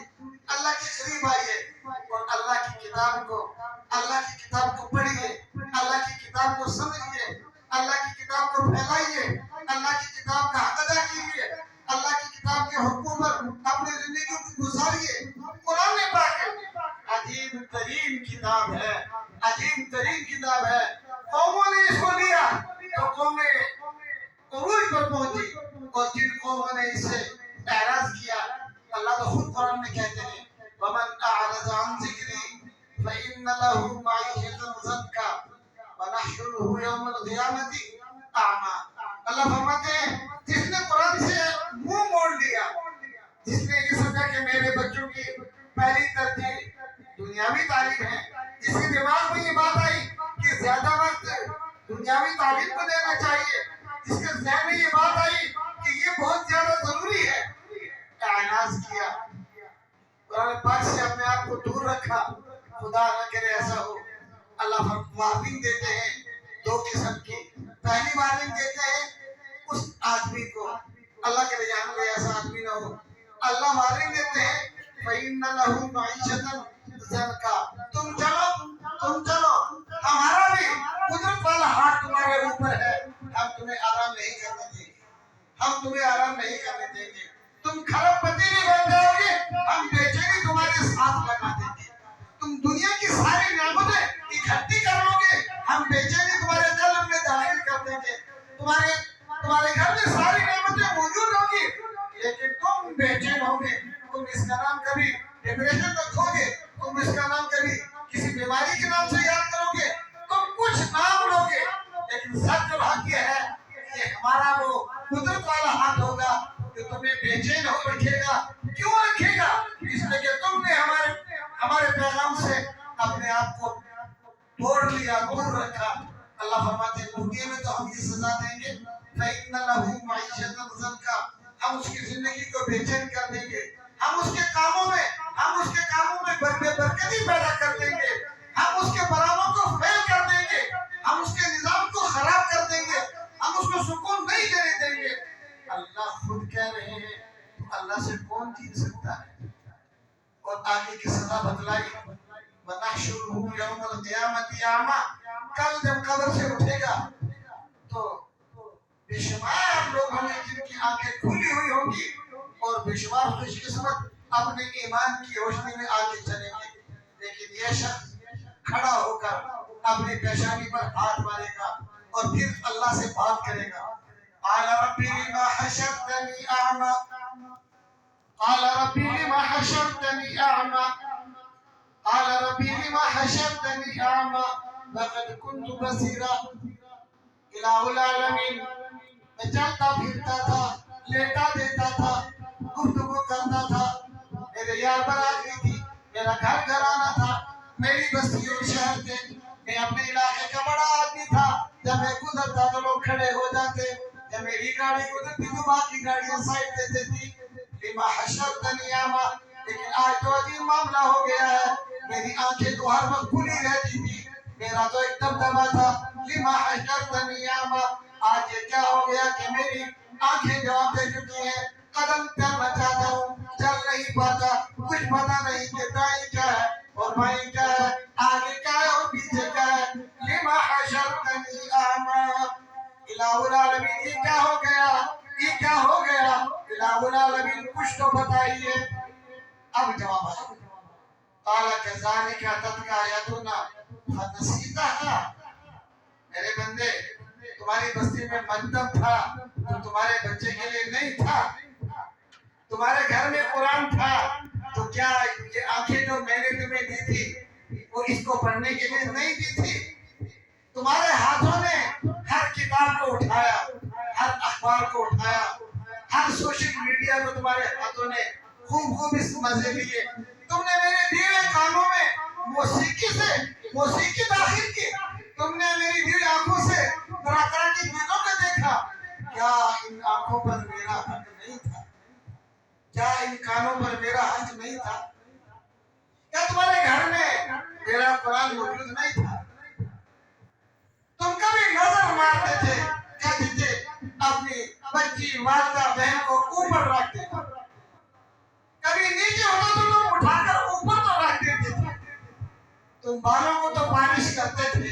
اللہ کے قریب آئیے اور اللہ کی کتاب کو پڑھیے، اللہ کی کتاب کو سمجھیے، اللہ کی کتاب کو پھیلائیے، اللہ کی کتاب کا حق ادا کیجیے، اللہ کی کتاب کے حکم پر اپنی زندگی کو گزاریے۔ قرآن پاک عجیب ترین کتاب ہے، عجیب ترین کتاب ہے۔ قوموں نے اس کو لیا تو قومیں عروج پر پہنچی، اور جن قوموں نے اس سے اعراض کیا، اللہ تو خود قرآن میں کہتے ہیں وَمَنْ أَعْرَضَ عَنْ ذِكْرِي فَإِنَّ لَهُ مَعِيشَةً ضَنكًا وَنَحْشُرُهُ يَوْمَ الْقِيَامَةِ أَعْمَىٰ۔ اللہ فرماتے ہیں جس نے قرآن سے منہ موڑ لیا، جس نے یہ سمجھا کہ میرے بچوں کی پہلی ترجیح دنیاوی تعلیم ہے، جس کے دماغ میں یہ بات آئی کہ زیادہ وقت دنیاوی تعلیم کو دینا چاہیے، جس کے ذہن میں یہ بات آئی کہ یہ بہت زیادہ ضروری ہے، اعراض کیا، قرآن پاک سے اپنے آپ کو دور رکھا، خدا نہ کرے ایسا ہو۔ اللہ وارننگ دیتے ہیں دو قسم کی۔ پہلی وارننگ دیتے ہیں اس آدمی کو، اللہ کے رجحان میں ایسا آدمی نہ ہو۔ اللہ وارننگ دیتے ہیں فَإِنَّ لَهُ مَعِيشَةً ضَنكًا، تم چلو، ہمارا بھی قدرت والا ہاتھ تمہارے اوپر ہے، ہم تمہیں آرام نہیں کرنے دیں گے، ہم تمہیں آرام نہیں کرنے دیں گے، تم کھرب پتی نہیں بن جاؤ گے، ہم بے چینی تمہارے ساتھ بنا دیں گے، تم دنیا کی ساری نعمتیں اکٹھی کر لو گے، ہم بے چینی تمہارے قلب میں داخل کر دیں گے، تمہارے گھر میں ساری نعمتیں موجود ہوں گی لیکن تم بے چین ہوگے، تم اس کا نام کبھی ڈپریشن رکھو گے، تم اس کا نام کبھی کسی بیماری کے نام سے یاد کرو گے، تم کچھ نام لو گے، لیکن سچ اور حق یہ ہے کہ ہمارا وہ قدرت والا ہاتھ ہوگا جو تمہیں بے چین ہو رکھے گا۔ کیوں رکھے گا؟ اس لیے کہ تم نے ہمارے پیغام سے اپنے آپ کو توڑ لیا، دور رکھا۔ اللہ فرماتے ہیں دنیا میں تو ہم یہ سزا دیں گے فَإِنَّ لَهُ مَعِيشَةً ضَنكًا، ہم اس کی زندگی کو بے چین کر دیں گے، ہم اس کے کاموں میں برکتی پیدا کر دیں گے، ہم اس کے براموں کو فیل کر دیں گے، ہم اس کے نظام کو خراب کر دیں گے، ہم اس کو سکون نہیں دینے دیں گے۔ اللہ خود کہہ رہے ہیں تو اللہ سے کون جیت سکتا ہے؟ اور آگے کی سزا بتلائی وَنَحْشُرُهُ يَوْمَ الْقِيَامَةِ أَعْمَىٰ، کل جب قبر سے اٹھے گا تو بے شمار لوگ ہوں گے جن کی آنکھیں کھلی ہوئی ہوں گی، اور بے شمار خوش قسمت اپنے ایمان کی روشنی میں آگے چلیں گے، لیکن یہ شخص کھڑا ہو کر اپنی پیشانی پر ہاتھ مارے گا اور پھر اللہ سے بات کرے گا قال رب لما حشرتني أعمى قال رب لما حشرتني أعمى قال رب لما حشرتني أعمى وقد كنت بصيرا۔ الہ العالمین، میں چلتا پھرتا تھا، لیٹا دیتا تھا، گفتگو کرتا تھا، میرے یار برادری تھی، میرا گھر گھرانہ تھا، میری بستی اور شہر تھے، میں اپنے علاقے کا بڑا آدمی تھا، جب میں گزرتا تو لوگ کھڑے ہو جاتے، جب میری گاڑی گزرتی تو باقی گاڑیاں سائڈ دیتے تھی۔ لما حشرتنی اعمیٰ، لیکن آج تو عجیب معاملہ ہو گیا ہے، میری آنکھیں تو ہر وقت کھلی رہتی تھی، میرا تو ایک دبدبا تھا۔ لما حشرتنی اعمیٰ، آج یہ کیا ہو گیا کہ میری آنکھیں جواب دے چکی ہیں، قدم چلنا چاہتا ہوں، چل نہیں پاتا، کچھ پتا نہیں کہ دائیں کیا ہے اور بائیں کیا ہے، آگے کیا ہے اور پیچھے کیا ہے۔ لما حشرتنی اعمیٰ، الہ العالمین یہ کیا ہو گیا، یہ کیا ہو گیا، الہ العالمین کچھ تو بتائیے۔ اب جواب ہے قال كذلك اتتك آیاتنا فنسیتها، میرے بندے تمہاری بستی میں مکتب تھا تو تمہارے بچے کے لیے نہیں تھا، تمہارے گھر میں قرآن تھا تو کیا یہ آنکھیں جو میں نے تمہیں دی تھی وہ اس کو پڑھنے کے لیے نہیں دی تھی؟ تمہارے ہاتھوں نے ہر کتاب کو اٹھایا، ہر اخبار کو اٹھایا، ہر سوشل میڈیا کو تمہارے ہاتھوں نے خوب اس مزے لیے، تم نے میرے دیے کانوں میں موسیقی داخل کی، تم نے میری دیے آنکھوں سے طرح طرح کی چیزوں کو دیکھا، کیا ان آنکھوں پر میرا حق نہیں تھا؟ کیا ان کانوں پر میرا حق نہیں تھا؟ کیا تمہارے گھر میں میرا قرآن موجود نہیں تھا؟ تم کبھی نظر مارتے تھے، کہتے تھے اپنی بچی والدہ بہن کو اوپر رکھ دے، کبھی نیچے ہوتا تو تم اٹھا کر اوپر تو رکھ دیتے تھے، تم بالوں کو تو پالش کرتے تھے،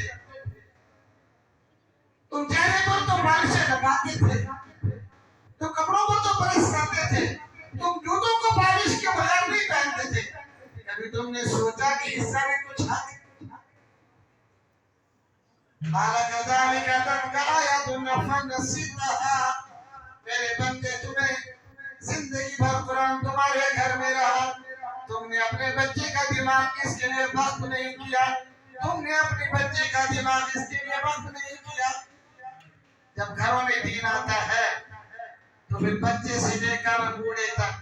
تم چہرے پر تو پالشیں لگاتے تھے، تم کپڑوں پر تو پریس کرتے تھے، تم جوتوں کو پالش کے بغیر نہیں پہنتے تھے، کبھی تم نے سوچا کہ اس سے بھی کچھ حق؟ قال كذلك أتتك آياتنا فنسيتها، میرے بندے تمہیں زندگی بھر قرآن تمہارے گھر میں رہا، تم نے اپنے بچے کا دماغ اس کے لیے وقف نہیں کیا، تم نے اپنی بچے کا دماغ اس کے لیے وقف نہیں کیا۔ جب گھروں میں دین آتا ہے تو پھر بچے سے لے کر بوڑھے تک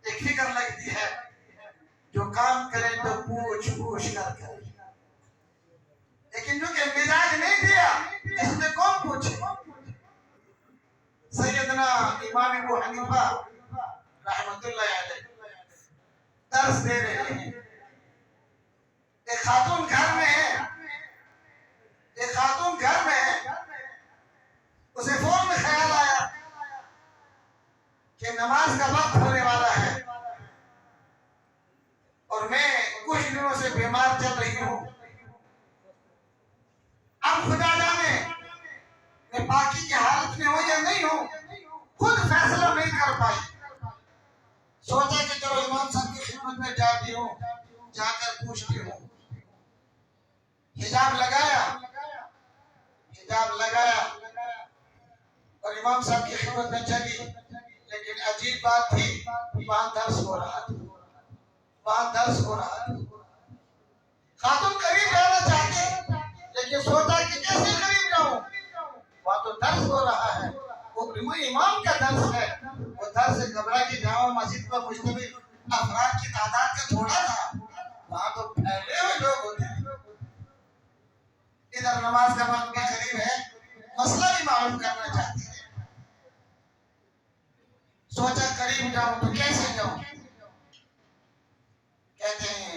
ایک فکر لگتی ہے، جو کام کرے تو پوچھ پوچھ کر کرے، لیکن جو کہ مزاج نہیں دیا اس میں کون پوچھے؟ سیدنا امام ابو حنیفہ رحمت اللہ علیہ درس دے رہے ہیں، ایک خاتون گھر میں ہے، ایک خاتون گھر میں ہے، اسے فون میں خیال آیا کہ نماز کا وقت ہونے والا ہے اور میں کچھ دنوں سے بیمار چل رہی ہوں، اب خدا جانے میں باقی کی حالت میں ہوں یا نہیں ہوں، خود فیصلہ نہیں کر پائی، سوچا کہ چلو امام صاحب کی خدمت میں جاتی ہوں، جا کر پوچھتی ہوں، حجاب لگایا اور امام صاحب کی خدمت میں چلی، لیکن عجیب بات تھی، وہاں درس ہو رہا تھا، خاتون قریب جانا چاہتی لیکن سوچا کہ کیسے قریب جاؤں، وہاں تو درس ہو رہا ہے، وہ امام کا درس ہے، وہ درس گھبرا کی جامع مسجد پر مشتمل افراد کی تعداد کا تھوڑا تھا، وہاں تو پھیلے ہوئے لوگ ہوتے ہیں، ادھر نماز کا وقت بھی قریب ہے، مسئلہ بھی معلوم کرنا چاہتی ہے، سوچا قریب جاؤں تو کیسے جاؤں؟ کہتے ہیں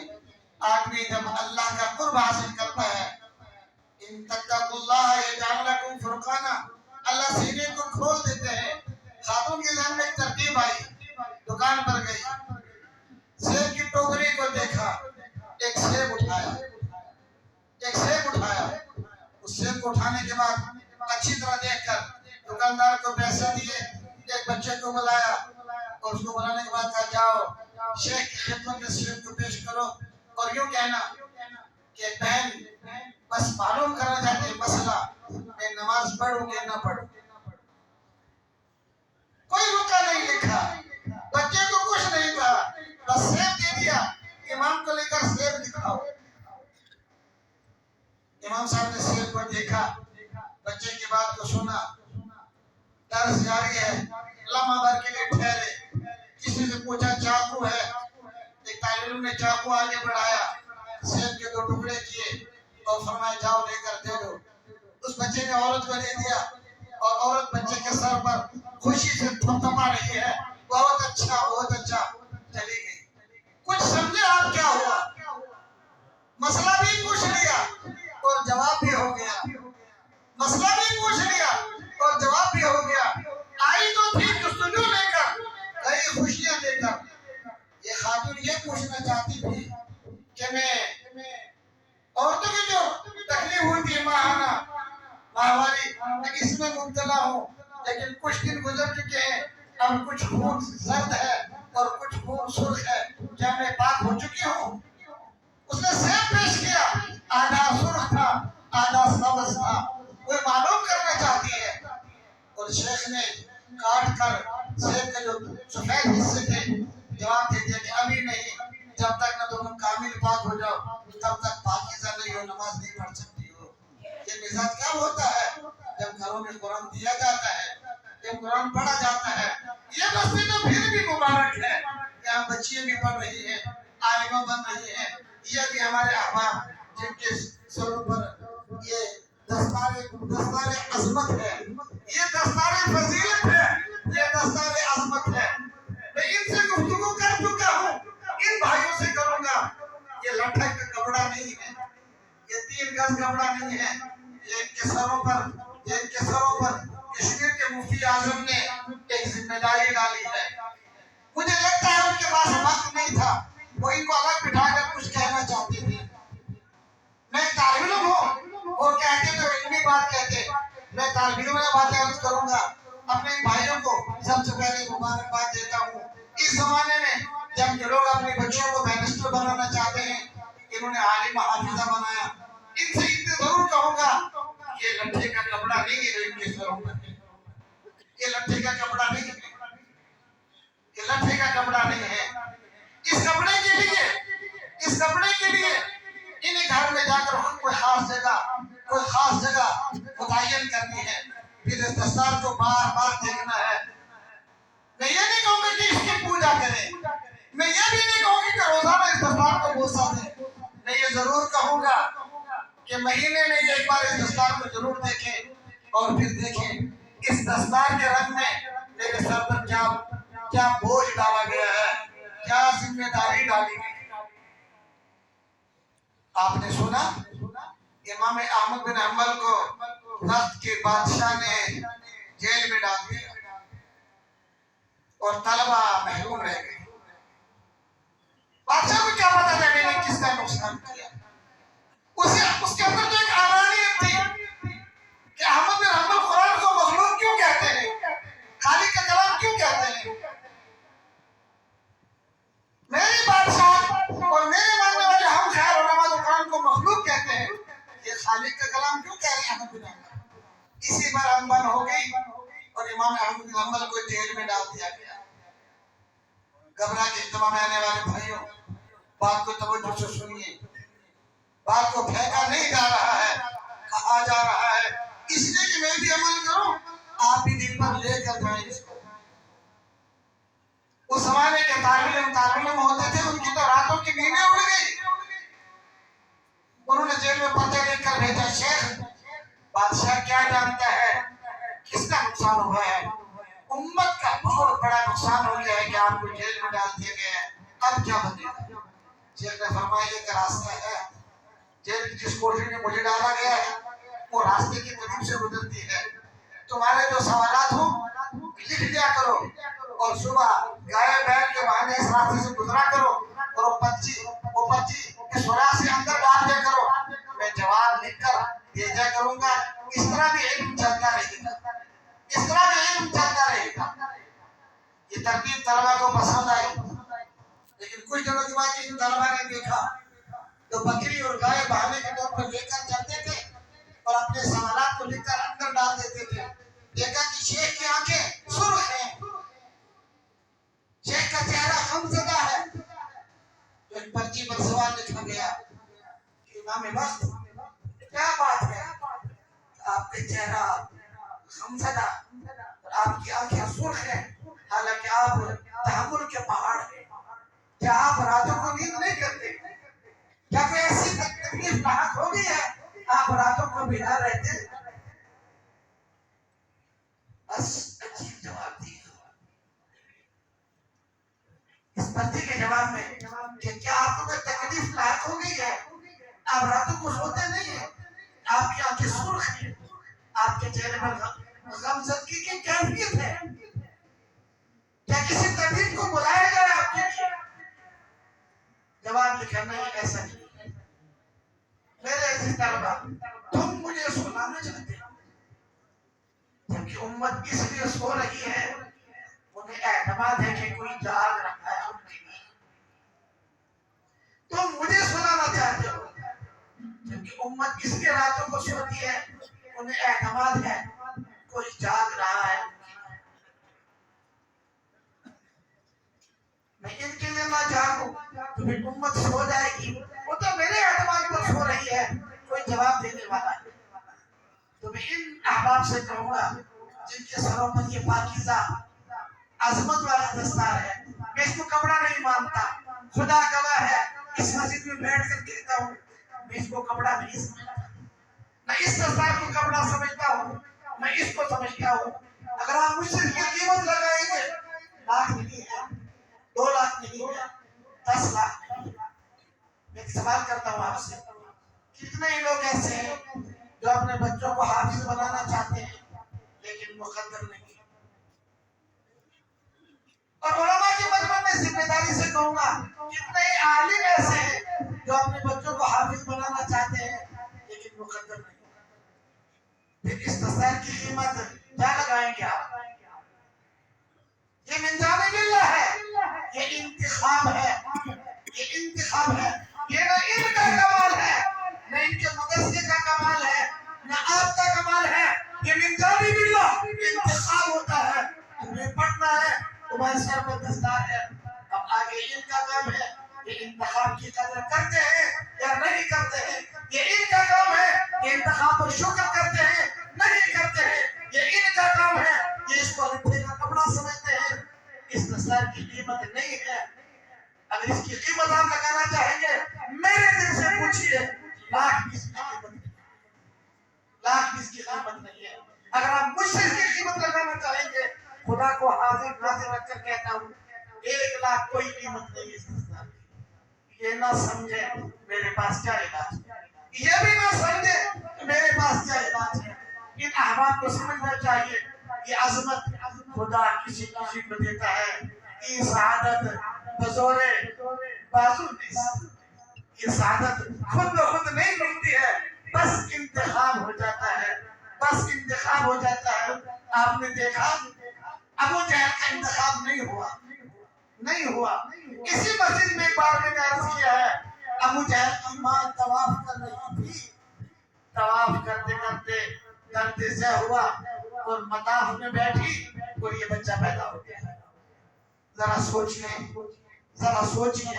آدمی جب اللہ کا قرب حاصل کرتا ہے، ان تتقوا اللہ یجعل لکم فرقانا، اللہ سینے کو کھول دیتے ہیں۔ خاتون کے ذہن میں ایک ترتیب آئی، دکان پر گئی، سیب کی ٹوکری کو دیکھا، ایک سیب اٹھایا، اس سیب کو اٹھانے کے بعد اچھی طرح دیکھ کر دکاندار کو پیسے دیے، ایک بچے کو بلایا اور اس کو بلانے کے بعد کہا جاؤ شیخ کی خدمت میں سیب کو پیش کرو، اور یوں کہنا کہ بہن بس معلوم کرنا چاہتے ہیں مسئلہ، میں نماز پڑھوں کہ نہ پڑھوں؟ کوئی رکا نہیں لکھا، بچے کو کچھ نہیں کہا، بس سیب دے دیا، امام کو لے کر سیب دکھاؤ۔ امام صاحب نے سیب کو دیکھا، بچے کی بات کو سنا، درس جاری ہے، لمحہ بھر کے لیے ٹھہرے، کسی سے پوچھا چاقو ہے، ایک طالب علم نے چاقو آگے بڑھایا، سیب کے 2 ٹکڑے کیے اور فرمایا جاؤ لے کر دے دو۔ اس بچے نے عورت کو دے دیا اور عورت بچے کے سر پر خوشی سے تھپتھپا رہی ہے، بہت اچھا، چلی گئی۔ کچھ سمجھے آپ کیا ہوا؟ مسئلہ بھی پوچھ لیا اور جواب بھی ہو گیا، مسئلہ بھی پوچھ لیا اور جواب بھی ہو گیا، آئی تو تھی جستجو لے کر، گئی خوشیاں لے کر۔ یہ خاتون یہ پوچھنا چاہتی تھی کہ میں عورتوں کی جو تکلیف ہوتی ہے ماہواری، میں اس میں مبتلا ہوں، لیکن کچھ دن گزر چکے ہیں، اب کچھ خون زرد ہے اور کچھ خون سرخ ہے، کیا میں پاک ہو چکی ہوں؟ اس نے سیب پیش کیا، آدھا سرخ تھا آدھا سبز تھا، وہ معلوم کرنا چاہتی ہے، اور شیخ نے کاٹ کر سیب کے جو سفید حصے تھے جواب دے دیا کہ ابھی نہیں، جب تک نہ تم کامل پاک ہو جاؤ تب تک پاکیزہ نہیں ہو، نماز نہیں پڑھ سکتی ہو۔ یہ مزاج کیا ہوتا ہے جب گھروں میں قرآن دیا جاتا ہے، جب قرآن پڑھا جاتا ہے؟ یہ بستی تو پھر بھی مبارک ہے، یہاں بچیاں بھی پڑھ رہی ہیں، عالمہ بن رہی ہیں، یہ بھی ہمارے احباب جن کے سروں پر یہ دستار عظمت ہے، یہ دستار فضیلت ہے، یہ دستار عظمت ہے۔ میں ان سے گفتگو کر چکا ہوں، ان بھائیوں سے کروں گا۔ یہ لٹھک کا کپڑا نہیں ہے، یہ 3 گز کپڑا نہیں ہے، یہ ان کے سروں پر کشمیر کے مفتی اعظم نے ایک ذمہ داری ڈالی ہے۔ مجھے لگتا ہے ان کے پاس وقت نہیں تھا، وہ ان کو الگ بٹھا کر کچھ کہنا چاہتے تھے۔ میں طالب علم ہوں، وہ کہتے تو علمی بات کہتے، میں طالب علم باتیں عرض کروں گا۔ اپنے بھائیوں کو سب سے پہلے مبارکباد دیتا ہوں۔ اس زمانے میں جب لوگ اپنے بچوں کو بینسٹر بنانا چاہتے ہیں، انہوں نے عالم حافظہ بنایا، ان سے اتنے ضرور کہوں گا یہ لٹھے کا کپڑا نہیں ہے جو ان کے سروں پر ہے، یہ لٹھے کا کپڑا نہیں ہے، یہ لٹھے کا کپڑا نہیں ہے۔ اس کپڑے کے لیے انہیں گھر میں جا کر کوئی خاص جگہ متعین کرنی ہے، پھر اس دستار کو بار بار دیکھنا ہے۔ میں یہ نہیں کہوں گا کہ اس کی پوجا کریں، میں یہ بھی نہیں کہوں گا کہ روزانہ اس دستار کو بوسا دیں، میں یہ ضرور کہوں گا کہ مہینے میں ایک بار اس دستار کو ضرور دیکھیں، اور پھر دیکھیں اس دستار کے رنگ میں میرے سر پر کیا بوجھ ڈالا گیا ہے، کیا ذمہ داری ڈالی گئی۔ آپ نے سنا امام احمد بن حنبل کو وقت کے بادشاہ نے جیل میں ڈال دیا اور طلبہ محروم رہ گئے۔ بادشاہ کو کیا پتا تھا میں نے کس کا نقصان کیا؟ اس کے اندر تو ایک آرانیت تھی کہ احمد بن حنبل قرآن کو مخلوق کیوں کہتے ہیں، خالق کا کلام کیوں کہتے ہیں؟ میری بادشاہ اور میرے ماننے والے ہم خیر علماء جو قرآن کو مخلوق کہتے ہیں، یہ خالق کا کلام کیوں کہہ رہے ہیں احمد بن حنبل؟ اسی پر انبن ہو گئی اور امام احمد بن حنبل کو جیل میں ڈال دیا گیا۔ گھبرا کے تمام آنے والے بھائیوں، بات کو توجہ سے سنیے، بات کو پھینکا نہیں جا رہا ہے، کہا جا رہا ہے اس لیے کہ میں بھی عمل کروں، آپ بھی دل پر لے کر جائیں اس کو۔ اس زمانے کے طالب علم ہوتے تھے، ان کی تو راتوں کی نیندیں اڑ گئی۔ انہوں نے جیل میں پرچہ لکھ کر بھیجا، شیخ بادشاہ کیا جانتا ہے کس کا نقصان ہوا ہے؟ امت کا بہت بڑا نقصان ہو گیا ہے کہ آپ کو جیل میں ڈال دیا گیا ہے، اب کیا بنے گا؟ شیخ نے فرمایا یہ راستہ ہے، جیل کی جس کوٹری میں مجھے ڈالا گیا ہے وہ راستے کے قریب سے گزرتی ہے، تمہارے جو سوالات ہوں لکھ دیا کرو اور صبح گائے بیل کے بہانے اس راستے سے گزرا کرو اور وہ پرچی اس سوراخ سے اندر ڈال دیا کرو، میں جواب لکھ کر بھیجا کروں گا۔ اس طرح بھی علم چلتا رہے گا، اس طرح بھی علم چلتا رہے گا۔ یہ ترتیب طلبہ کو پسند آئی، لیکن کچھ دنوں کے بعد ان طلبہ نے دیکھا تو بکری اور گائے بہانے کے طور پر لے کر چلتے تھے اور اپنے سوالات کو لکھ کر اندر ڈال دیتے تھے۔ دیکھا کہ شیخ کی آنکھیں سرخ ہیں، شیخ کا چہرہ غم زدہ ہے، تو ایک پرچی پر سوال لکھا گیا کہ امام وقت کیا بات ہے، آپ کا چہرہ غم زدہ اور آپ کی آنکھیں سرخ ہیں، حالانکہ آپ تحمل کے پہاڑ ہیں، کیا آپ راتوں کو نیند نہیں کرتے؟ کیا کوئی ایسی تکلیف لاحق ہو گئی ہے آپ راتوں کو بیدار رہتے؟ بس عجیب جواب دیا اس پرچی کے جواب میں کہ کیا آپ کو کوئی تکلیف لاحق ہو گئی ہے، آپ راتوں کو سوتے نہیں ہیں، آپ کی آنکھیں سرخ ہیں، آپ کے چہرے پر غم زدگی کی کیفیت ہے، کیا کسی طبیب کو بلایا جائے آپ کے لیے؟ جواب لکھا نہیں، ایسا نہیں۔ میرے عزیز طلبہ، تم مجھے سنانا چاہتے ہو جبکہ امت اس لیے سو رہی ہے، انہیں اعتماد ہے کہ کوئی جاگ رہا ہے ان کے لیے۔ تم مجھے سنانا چاہتے ہو جبکہ امت اس لیے راتوں کو سوتی ہے، انہیں اعتماد ہے کوئی جاگ رہا ہے۔ میں ان کے لیے نہ جاگوں تو پھر امت سو جائے گی، وہ تو میرے اعتماد پر سو رہی ہے، کوئی جواب دینے والا ہے۔ تو میں ان احباب سے کہوں گا جن کے سروں پر یہ پاکیزہ عظمت والا دستار ہے، میں اس کو کپڑا نہیں مانتا، خدا گواہ ہے اس مسجد میں بیٹھ کر کہتا ہوں میں اس کو کپڑا نہیں سمجھتا، میں اس دستار کو کپڑا سمجھتا ہوں، میں اس کو سمجھتا ہوں. اگر آپ مجھ سے اس کی قیمت لگائیں گے، لاکھ نہیں ہے، 2 لاکھ نہیں ہے، 10 لاکھ نہیں ہے. میں ایک سوال کرتا ہوں آپ سے، کتنے ہی لوگ ایسے ہیں جو اپنے بچوں کو حافظ بنانا چاہتے ہیں لیکن مقدر نہیں. اور علماء کی مجمع میں ذمہ داری سے کہوں گا، کتنے ہی عالم ایسے ہیں جو اپنے بچوں کو حافظ بنانا چاہتے ہیں لیکن مقدر نہیں. پھر اس دستار کی قیمت کیا لگائیں گے آپ؟ یہ من جانب اللہ ہے، یہ انتخاب ہے، یہ انتخاب ہے. یہ نہ ان کا کمال ہے، نہ ان کے مدرسے کا کمال ہے، نہ آپ کا کمال ہے. یہ من جانب اللہ انتخاب ہوتا ہے. تمہیں پڑھنا ہے، تمہارے سر پر دستار ہے. اب آگے ان کا کام ہے، یہ انتخاب کی قدر کرتے ہیں یا نہیں کرتے ہیں. یہ ان کا کام ہے، یہ انتخاب پر شکر کرتے ہیں نہیں کرتے ہیں. یہ ان کا کام ہے، یہ اس کو رٹھے کا کپڑا سمجھتے ہیں. اس دستار کی قیمت نہیں ہے. اگر اس کی قیمت آپ لگانا چاہیں گے، میرے دل سے پوچھئے، لاکھ اس کی قیمت نہیں ہے. لاکھ اس کی قیمت نہیں ہے. اگر آپ مجھ سے اس کی قیمت لگانا چاہیں گے، خدا کو حاضر ناظر رکھ کر کہتا ہوں، 1 لاکھ کوئی قیمت نہیں ہے اس دستار کی. یہ نہ سمجھے میرے پاس کیا علاج ہے، یہ بھی نہ سمجھے کہ میرے پاس کیا علاج ہے. ان احباب کو سمجھنا چاہیے، یہ عظمت خدا کسی کسی کو دیتا ہے. یہ سعادت بزور بازو نہیں، یہ سعادت خود بخود نہیں ملتی ہے، بس انتخاب ہو جاتا ہے، بس انتخاب ہو جاتا ہے. آپ نے دیکھا ابو جہل کا انتخاب نہیں ہوا، نہیں ہوا. اسی مسجد میں ایک بار میں نے عرض کیا ہے، ابو جہل کی ماں طواف کر رہی تھی. طواف کرتے کرتے درد سے ہوا اور مطاف میں بیٹھی اور یہ بچہ پیدا ہو گیا. ذرا سوچئے، ذرا سوچئے،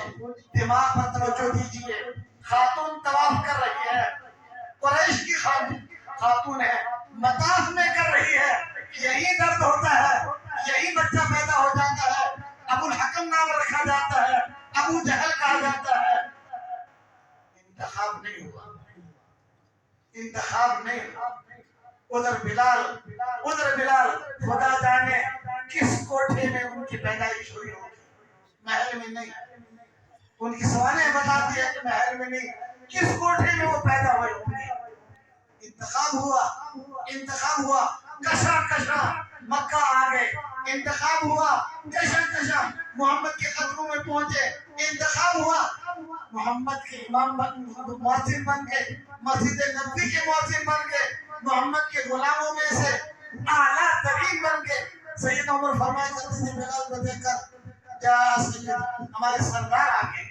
دماغ پر توجہ دیجئے. خاتون طواف کر رہی ہے، قریش کی خاتون ہے، مطاف میں کر رہی ہے. یہی درد ہوتا ہے، یہی بچہ پیدا ہو جاتا ہے. ابو الحکم نام رکھا جاتا ہے، ابو جہل کہا جاتا ہے. انتخاب نہیں ہوا، انتخاب نہیں ہوا. ادھر بلال خدا جانے کس کوٹھے میں ان کی پیدائش ہوئی ہوگی، محل میں نہیں. ان کی سوانح بتا دیا کہ محل میں نہیں، کس کوٹھے میں وہ پیدا ہوئے ہوں گے. انتخاب ہوا، انتخاب ہوا. کشا کشا مکہ آگئے، انتخاب ہوا. کشا کشا محمد کے قدموں میں پہنچے، انتخاب ہوا. محمد کے امام مؤذن بن گئے، مسجد نبوی کے مؤذن بن گئے، محمد کے غلاموں میں سے اعلیٰ ترین بن گئے. سید عمر فرمایا کرتے تھے بلال کو دیکھ کر، جا سید ہمارے سردار آگے.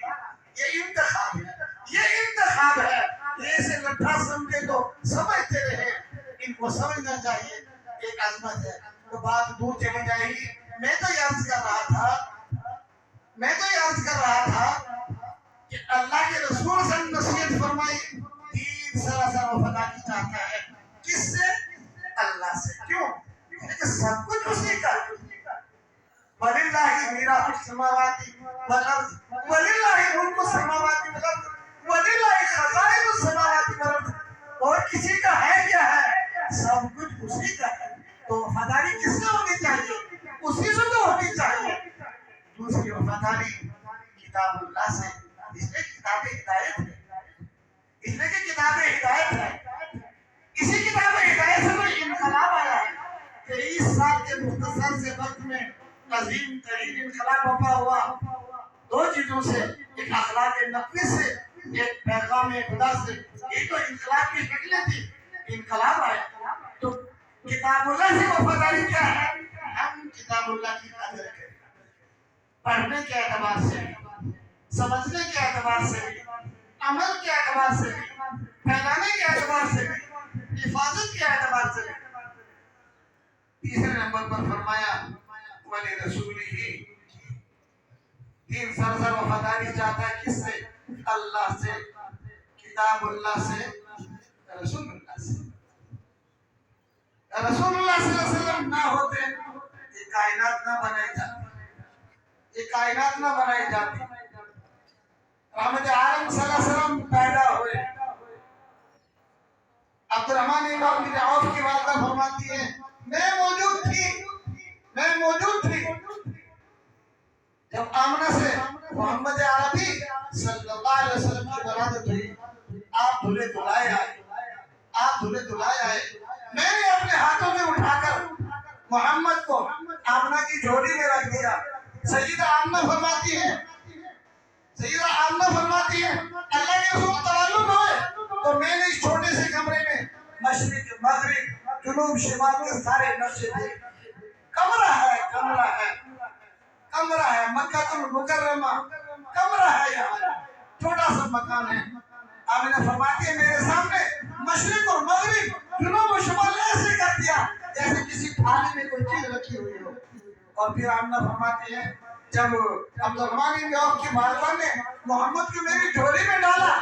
یہ انتخاب ہے، یہ انتخاب ہے. ایسے لٹھا سمجھے تو سمجھتے رہے، ان کو سمجھنا چاہیے. ایک عظمت ہے تو بات دور چلی جائے گی. میں تو یہ عرض کر رہا تھا کہ اللہ کے رسول صلی اللہ علیہ وسلم نصیحت فرمائی، دین سراسر وفاداری چاہتا ہے. کس سے؟ اللہ سے. کیوں؟ کیونکہ سب کچھ اسی کا. وَلِلَّهِ مِيرَاثُ السَّمَاوَاتِ وَالْأَرْضِ وَلِلَّهِ مُلْكُ السَّمَاوَاتِ وَالْأَرْضِ وَلِلَّهِ خَزَائِنُ السَّمَاوَاتِ وَالْأَرْضِ. اور کسی کا ہے کیا ہے؟ سب کچھ اسی کا ہے. تو وفاداری کس سے ہونی چاہیے؟ اسی سے تو ہونی چاہیے. دوسری وفاداری کتاب اللہ سے، اس میں کتاب ہدایت ہے، اس میں کہ کتاب ہدایت ہے. اسی کتاب ہدایت سے کوئی انقلاب آیا ہے. 23 سال کے مختصر سے وقت میں عظیم ترین انقلاب وفا ہوا. 2 چیزوں سے، ایک اخلاق نقوی سے، ایک پیغام خدا سے. یہ تو انقلاب کی شکلیں تھی، انقلاب آیا. تو کتاب اللہ سے وفاداری کیا ہے؟ ہم کتاب اللہ کی قدر کریں، پڑھنے کے اعتبار سے بھی، سمجھنے کے اعتبار سے بھی، عمل کے اعتبار سے بھی، پھیلانے کے اعتبار سے بھی، حفاظت کے اعتبار سے بھی. تیسرے نمبر پر فرمایا وَلِرَسُولِهِ. دین سراسر وفاداری چاہتا ہے کس سے؟ اللہ سے، کتاب اللہ سے، رسول اللہ سے. رسول اللہ صلی اللہ علیہ وسلم نہ ہوتے یہ کائنات نہ بنائی جاتی، یہ کائنات نہ بنائی جاتی. رحمت عالم صلی اللہ علیہ وسلم پیدا ہوئے. اب عبد الرحمن بن عوف کی والدہ فرماتی ہیں میں موجود تھی جب آمنہ سے محمد عربی صلی اللہ علیہ وسلم کی ولادت ہوئی. آپ دھلے دھلائے آئے. میں نے اپنے ہاتھوں میں اٹھا کر محمد کو آمنہ کی جھولی میں رکھ دیا. سیدہ آمنہ فرماتی ہیں اللہ کے رسول تولد ہوئے تو میں نے اس چھوٹے سے کمرے میں مشرق مغرب جنوب شمال کے سارے نقشے دیکھے. کمرہ ہے مکہ المکرمہ کمرہ ہے. یہاں چھوٹا سا مکان ہے. آمنہ فرماتی ہے میرے سامنے مشرق اور مغرب جنوب و شمال ایسے کر دیا جیسے کسی تھالی میں کوئی چیز رکھی ہوئی ہو. اور پھر آمنہ فرماتی ہے جب عبد الرحمن بن عوف کی والدہ نے محمد کو میری جھولی میں ڈالا.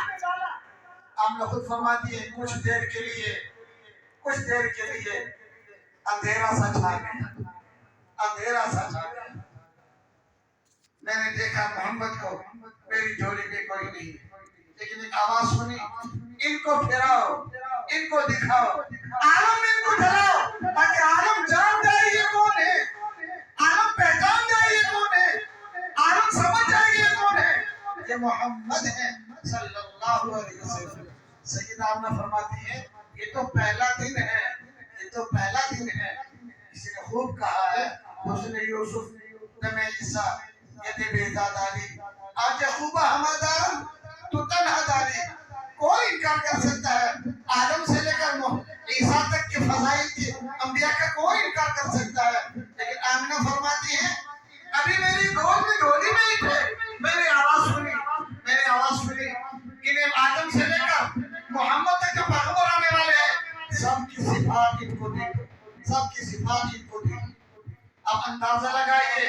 آمنہ خود فرماتی ہے کچھ دیر کے لیے اندھیرا سا چھا گیا. میں نے دیکھا محمد کو میری جھولی میں کوئی نہیں, لیکن ایک آواز سنی ان کو پھراؤ, ان کو دکھاؤ, عالم ان کو ڈھلاؤ تاکہ عالم جان جائے یہ کون ہے, عالم پہچان جائے یہ کون ہے, عالم سمجھ جائے یہ کون ہے, یہ محمد ہے صلی اللہ علیہ وسلم. سیدہ آمنہ فرماتی ہے یہ تو پہلا دن ہے. کسی نے خوب کہا ہے حسن یوسف دم عیسیٰ ید بیزاد علی آج خوبہ ہمادارم تو تنہا داری. کوئی انکار کر سکتا ہے آدم سے لے کر عیسیٰ تک کے فضائل کی انبیاء کا کوئی انکار کر سکتا ہے, لیکن آمنہ فرماتی ہے ابھی میری گودی میں ہی تھے میں نے آواز سنی انہیں آدم سے لے کر محمد تک جو پیغمبر آنے والے ہیں سب کی صفات ان کو دیکھو. اب اندازہ لگائیے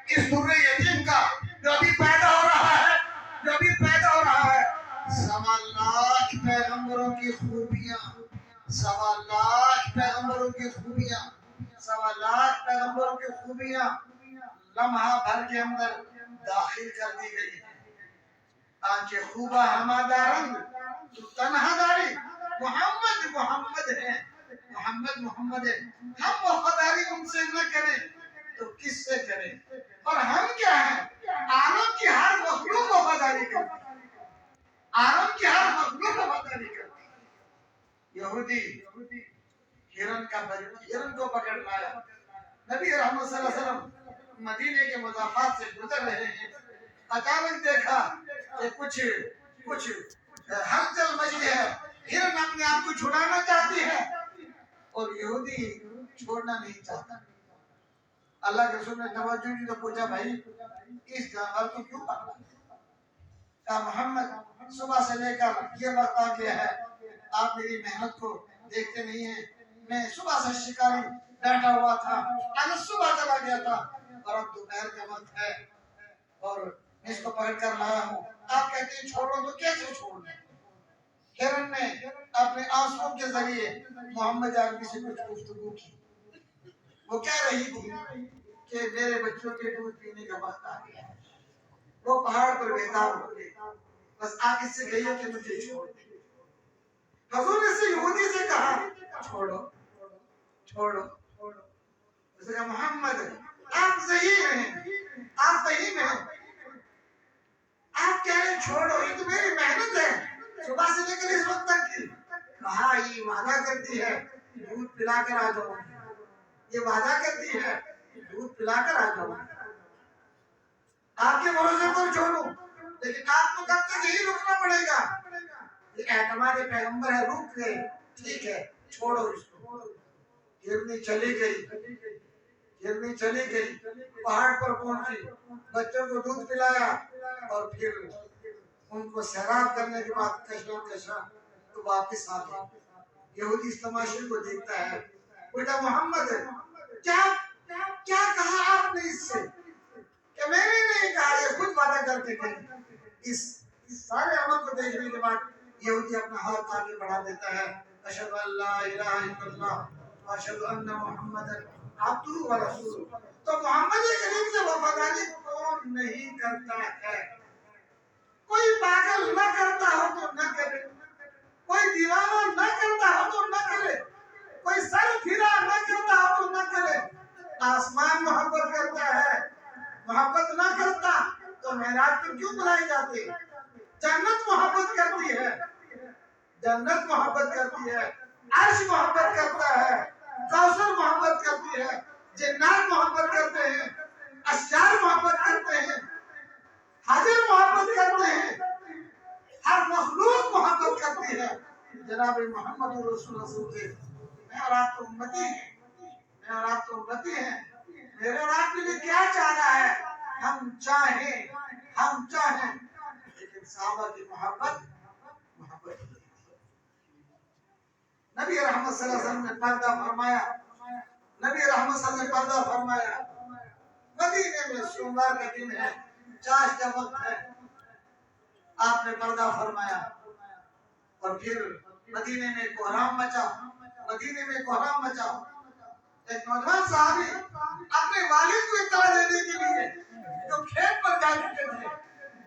اس در یتیم کا جو ابھی پیدا ہو رہا ہے 1.25 لاکھ پیغمبروں کی خوبیاں 1.25 لاکھ خوبیاں لمحہ بھر کے اندر داخل کر دی گئی ہیں. آنچہ خوبہ ہمادہ رنگ تو تنہا داری. محمد ہے. ہم وفاداری ان سے نہ کریں تو کس سے کریں, اور ہم کیا ہیں عالم کی ہر مخلوق وفاداری کرتی. یہودی ہرن کو پکڑ لایا. نبی رحمت صلی اللہ علیہ وسلم مدینے کے مضافات سے گزر رہے ہیں. اچانک دیکھا کہ کچھ ہلچل مچی ہے. ہرن اپنے آپ کو چھڑانا چاہتی ہے اور یہودی چھوڑنا نہیں چاہتا. اللہ کے رسول نے توجہ دی تو پوچھا بھائی اس جانور کو کیوں پکڑا؟ کہا محمد صبح سے لے کر یہ وقت آ گیا ہے آپ میری محنت کو دیکھتے نہیں ہیں. میں صبح سے شکاری بیٹھا ہوا تھا, آج صبح چلا گیا تھا اور اب دوپہر کا وقت ہے اور میں اس کو پکڑ کر لایا ہوں. آپ کہتے ہیں چھوڑو تو کیسے چھوڑ دیں؟ ہرن نے اپنے آنسوں کے ذریعے محمد عربی سے کچھ گفتگو کی. وہ کہہ رہی تھی کہ میرے بچوں کے دودھ پینے کا وقت آ گیا. وہ پہاڑ پر بیدار ہو گئے, بس آپ اس سے کہیے کہ مجھے چھوڑ دیں. حضور نے سے یہودی سے کہا چھوڑو. اس نے کہا محمد آپ صحیح ہیں, آپ کہہ رہے ہیں چھوڑو, یہ تو میری محنت ہے صبح سے لے کر اس وقت تک کی. کہا یہ وعدہ کرتی ہے دودھ پلا کر آ جاؤ, آپ کے بھروسے پر چھوڑو, لیکن آپ کو تب تک یہی رکنا پڑے گا. یہ اعتماد پیغمبر ہے, رک گئے, ٹھیک ہے چھوڑو اس کو. ہرنی چلی گئی پہاڑ پر پہنچی, بچوں کو دودھ پلایا اور پھر ان کو سیراب کرنے کے بعد کشا تو واپس آ گیا. یہودی اس تماشے کو دیکھتا ہے. بیٹا محمد کیا کہا آپ نے اس سے؟ کہ میں نے نہیں کہا, یہ خود وعدہ کر کے گئی. اس سارے عمل کو دیکھنے کے بعد یہودی اپنا ہاتھ آگے بڑھا دیتا ہے. اشہد ان لا الہ الا اللہ واشہد ان محمد عبدہ ورسولہ. تو محمد کریم سے وفاداری کون نہیں کرتا ہے؟ کوئی پاگل نہ کرتا ہو تو نہ کرے, کوئی دیوانہ نہ کرتا ہو تو نہ کرے. کوئی سر پھرا نہ کرتا تو نہ کرے. آسمان محبت کرتا ہے. محبت نہ کرتا تو معراج پر کیوں بلائے جاتے؟ جنت محبت کرتی ہے. جنت محبت کرتی ہے. عرش محبت کرتا ہے. کوثر محبت کرتی ہے. جنات محبت کرتے ہیں. اشجار محبت کرتے ہیں. حجر محبت کرتے ہیں. ہر مخلوق محبت کرتی ہے. جناب محمد رسول اللہ سے میں اور آپ تو امتی ہیں. میں اور آپ تو امتی ہیں. میرے اور آپ کے لیے کیا چاہنا ہے؟ ہم چاہیں لیکن صحابہ کی محبت نبی رحمت صلی اللہ علیہ وسلم نے پردہ فرمایا. نبی رحمت صلی اللہ علیہ وسلم نے پردہ فرمایا. مدینے میں سوموار کا دن ہے, چاش کا وقت ہے, آپ نے پردہ فرمایا. اور پھر مدینے میں کوہرام مچا. ایک نوجوان صحابی اپنے والد کو اطلاع دینے کے لیے جو کھیت پر جا چکے تھے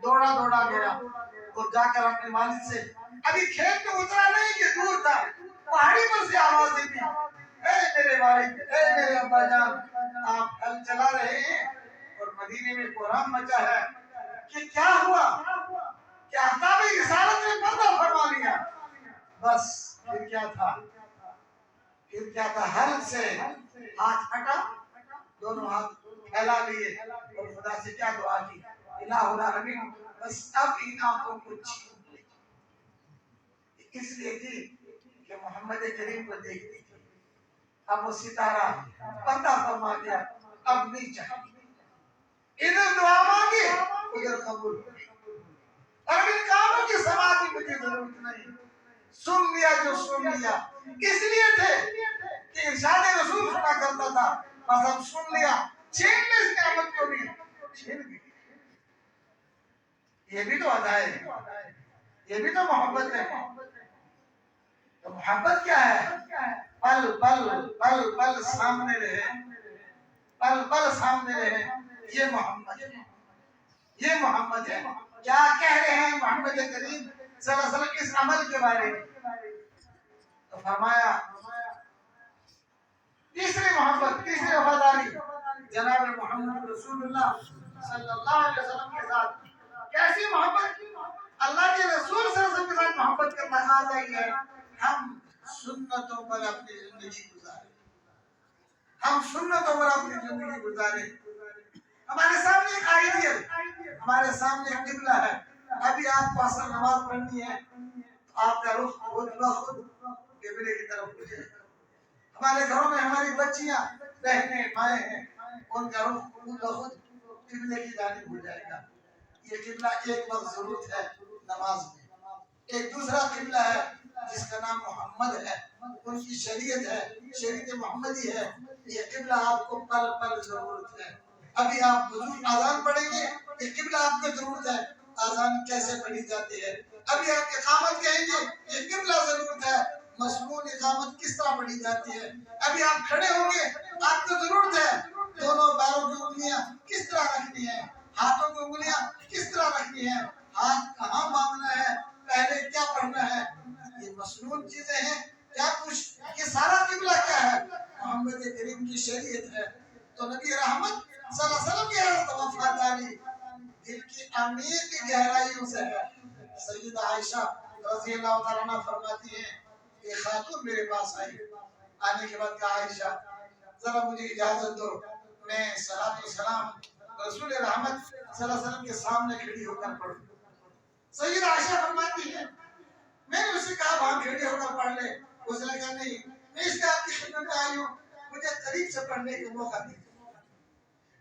دوڑا گیا اور جا کر اپنے والد سے, ابھی کھیت میں اترا نہیں کہ دور تھا, پہاڑی پر سے آواز دی, اے میرے والد, اے میرے ابا جان, آپ ہل چلا رہے ہیں اور مدینے میں کوہرام مچا ہے کہ کیا ہوا؟ کیا احکام رسالت نے پردہ فرما لیا؟ بس پھر کیا تھا؟ حل سے ہاتھ ہٹا, دونوں ہاتھ پھیلا لیے اور خدا سے کیا دعا کی, الہ العالمین بس اب ان آنکھوں کو چھین لے. اس لیے کی کہ محمد کریم کو دیکھتی تھی. اب وہ ستارہ پردہ فرما دیا, اب نہیں چاہیے. ادھر دعا مانگی ادھر قبول ہوگی. اور ان کاموں کی سماعت کی مجھے ضرورت نہیں. سن لیا جو سن لیا اس لیے تھے کہ ارشاد رسول سنا کرتا تھا, بس اب سن لیا, چھین لے اس نعمت کو بھی, چھین بھی. یہ بھی تو ادا ہے, یہ بھی تو محبت ہے. تو محبت کیا ہے؟ پل پل سامنے رہے, پل سامنے رہے. یہ محمد ہے. کیا کہہ رہے ہیں محمد کریم صلی اللہ علیہ وسلم اس عمل کے بارے میں؟ تو فرمایا تیسری محبت, تیسری وفاداری جناب محمد رسول اللہ صلی اللہ علیہ وسلم کے ساتھ. کیسی محبت؟ اللہ کے رسول صلی اللہ علیہ وسلم کے ساتھ محبت کا تقاضا یہ ہے ہم سنتوں پر اپنی زندگی گزارے. ہمارے سامنے ایک آئیڈیل, ہمارے سامنے ایک قبلہ ہے. ابھی آپ کو اصل نماز پڑھنی ہے, آپ کا رخ خود بخود قبلے کی طرف ہو جائے. ہمارے گھروں میں ہماری بچیاں, بہنیں, مائیں ہیں, ان کا رخ خود بخود قبلے کی جانب ہو جائے گا. یہ قبلہ ایک وقت ضرورت ہے نماز میں. ایک دوسرا قبلہ ہے جس کا نام محمد ہے, ان کی شریعت ہے, شریعت محمدی ہے. یہ قبلہ آپ کو پل پل ضرورت ہے. ابھی آپ وضو آزان پڑھیں گے, یہ قبلہ آپ کو ضرورت ہے, آزان کیسے پڑھی جاتی ہے. ابھی آپ اقامت کہیں گے, یہ قبلہ ضرورت ہے, مسنون اقامت کس طرح پڑھی جاتی ہے. ابھی آپ کھڑے ہوں گے, آپ کو ضرورت ہے دونوں پیروں کی انگلیاں کس طرح رکھنی ہے, ہاتھوں کی انگلیاں کس طرح رکھنی ہے, ہاتھ کہاں باندھنا ہے, پہلے کیا پڑھنا ہے. یہ مسنون چیزیں ہیں. کیا کچھ یہ سارا قبلہ کیا ہے؟ محمد کریم کی شریعت ہے. تو نبی رحمت صلی اللہ علیہ وسلم کی وفاداری دل کی عمیق گہرائیوں سے ہے. سیدہ عائشہ رضی اللہ تعالیٰ عنہ فرماتی ہیں کہ خاتون میرے پاس آئی, آنے کے بعد کہا عائشہ ذرا مجھے اجازت دو, میں صلاۃ و سلام رسول رحمت صلی اللہ علیہ وسلم کے سامنے کھڑی ہو کر پڑھوں. سیدہ عائشہ فرماتی ہے میں نے اسے کہا وہاں کھڑی ہو کر پڑھ لے. اس نے کہا نہیں, میں اس لیے آپ کی خدمت میں آئی ہوں, مجھے قریب سے پڑھنے کا موقع دیجیے.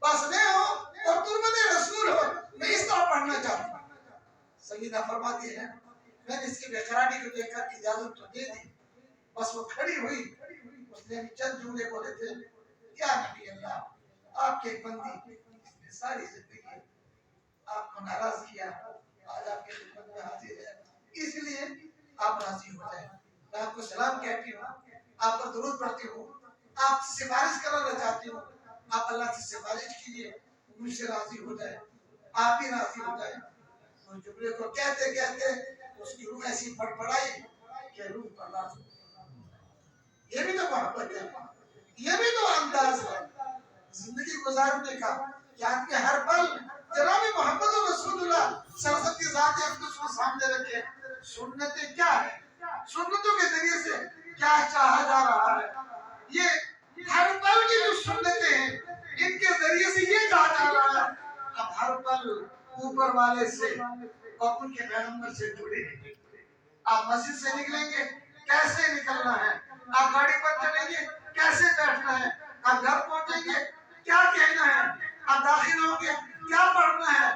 بس میں ہو اور تربت رسول ہو, میں اس طرح پڑھنا چاہتا ہوں. سیدہ فرماتی ہے میں نے اس کی بےقراری کو دیکھ کر اجازت تو دے دی, بس وہ کھڑی ہوئی. اس نے چند جملے بولے تھے, کیا نبی اللہ, آپ کے بندی نے ساری زندگی آپ کو ناراض کیا, آج آپ کی خدمت میں حاضر ہے, اس لیے آپ راضی ہو جائیں. میں آپ کو سلام کہتی ہوں, آپ پر درود پڑھتی ہوں, آپ سے سفارش کرنا چاہتی ہوں, آپ اللہ سے سفارش کیجیے مجھ سے راضی ہو جائے, آپ بھی راضی ہو جائیں. اس جملے کو کہتے اس کی روح ایسی پڑپڑائی کہ روح پر راضی. یہ بھی تو محبت ہے، یہ بھی تو انداز ہے زندگی گزارنے کا کہ آپ کے ہر پل جناب محمد رسول اللہ صلی اللہ علیہ وسلم کی ذات اقدس کو سامنے رکھے. سنتیں کیا ہے؟ سنتوں کے ذریعے سے کیا چاہا جا رہا ہے؟ یہ ہر پل کی جو سنتیں ہیں ان کے ذریعے سے یہ کہا جا رہا ہے اب ہر پل اوپر والے سے اور ان کے پیغمبر سے جڑے ہیں. آپ مسجد سے نکلیں گے کیسے نکلنا ہے، آپ گاڑی پر چلیں گے کیسے بیٹھنا ہے، آپ گھر پہنچیں گے کیا کہنا ہے، آپ داخل ہوں گے کیا پڑھنا ہے.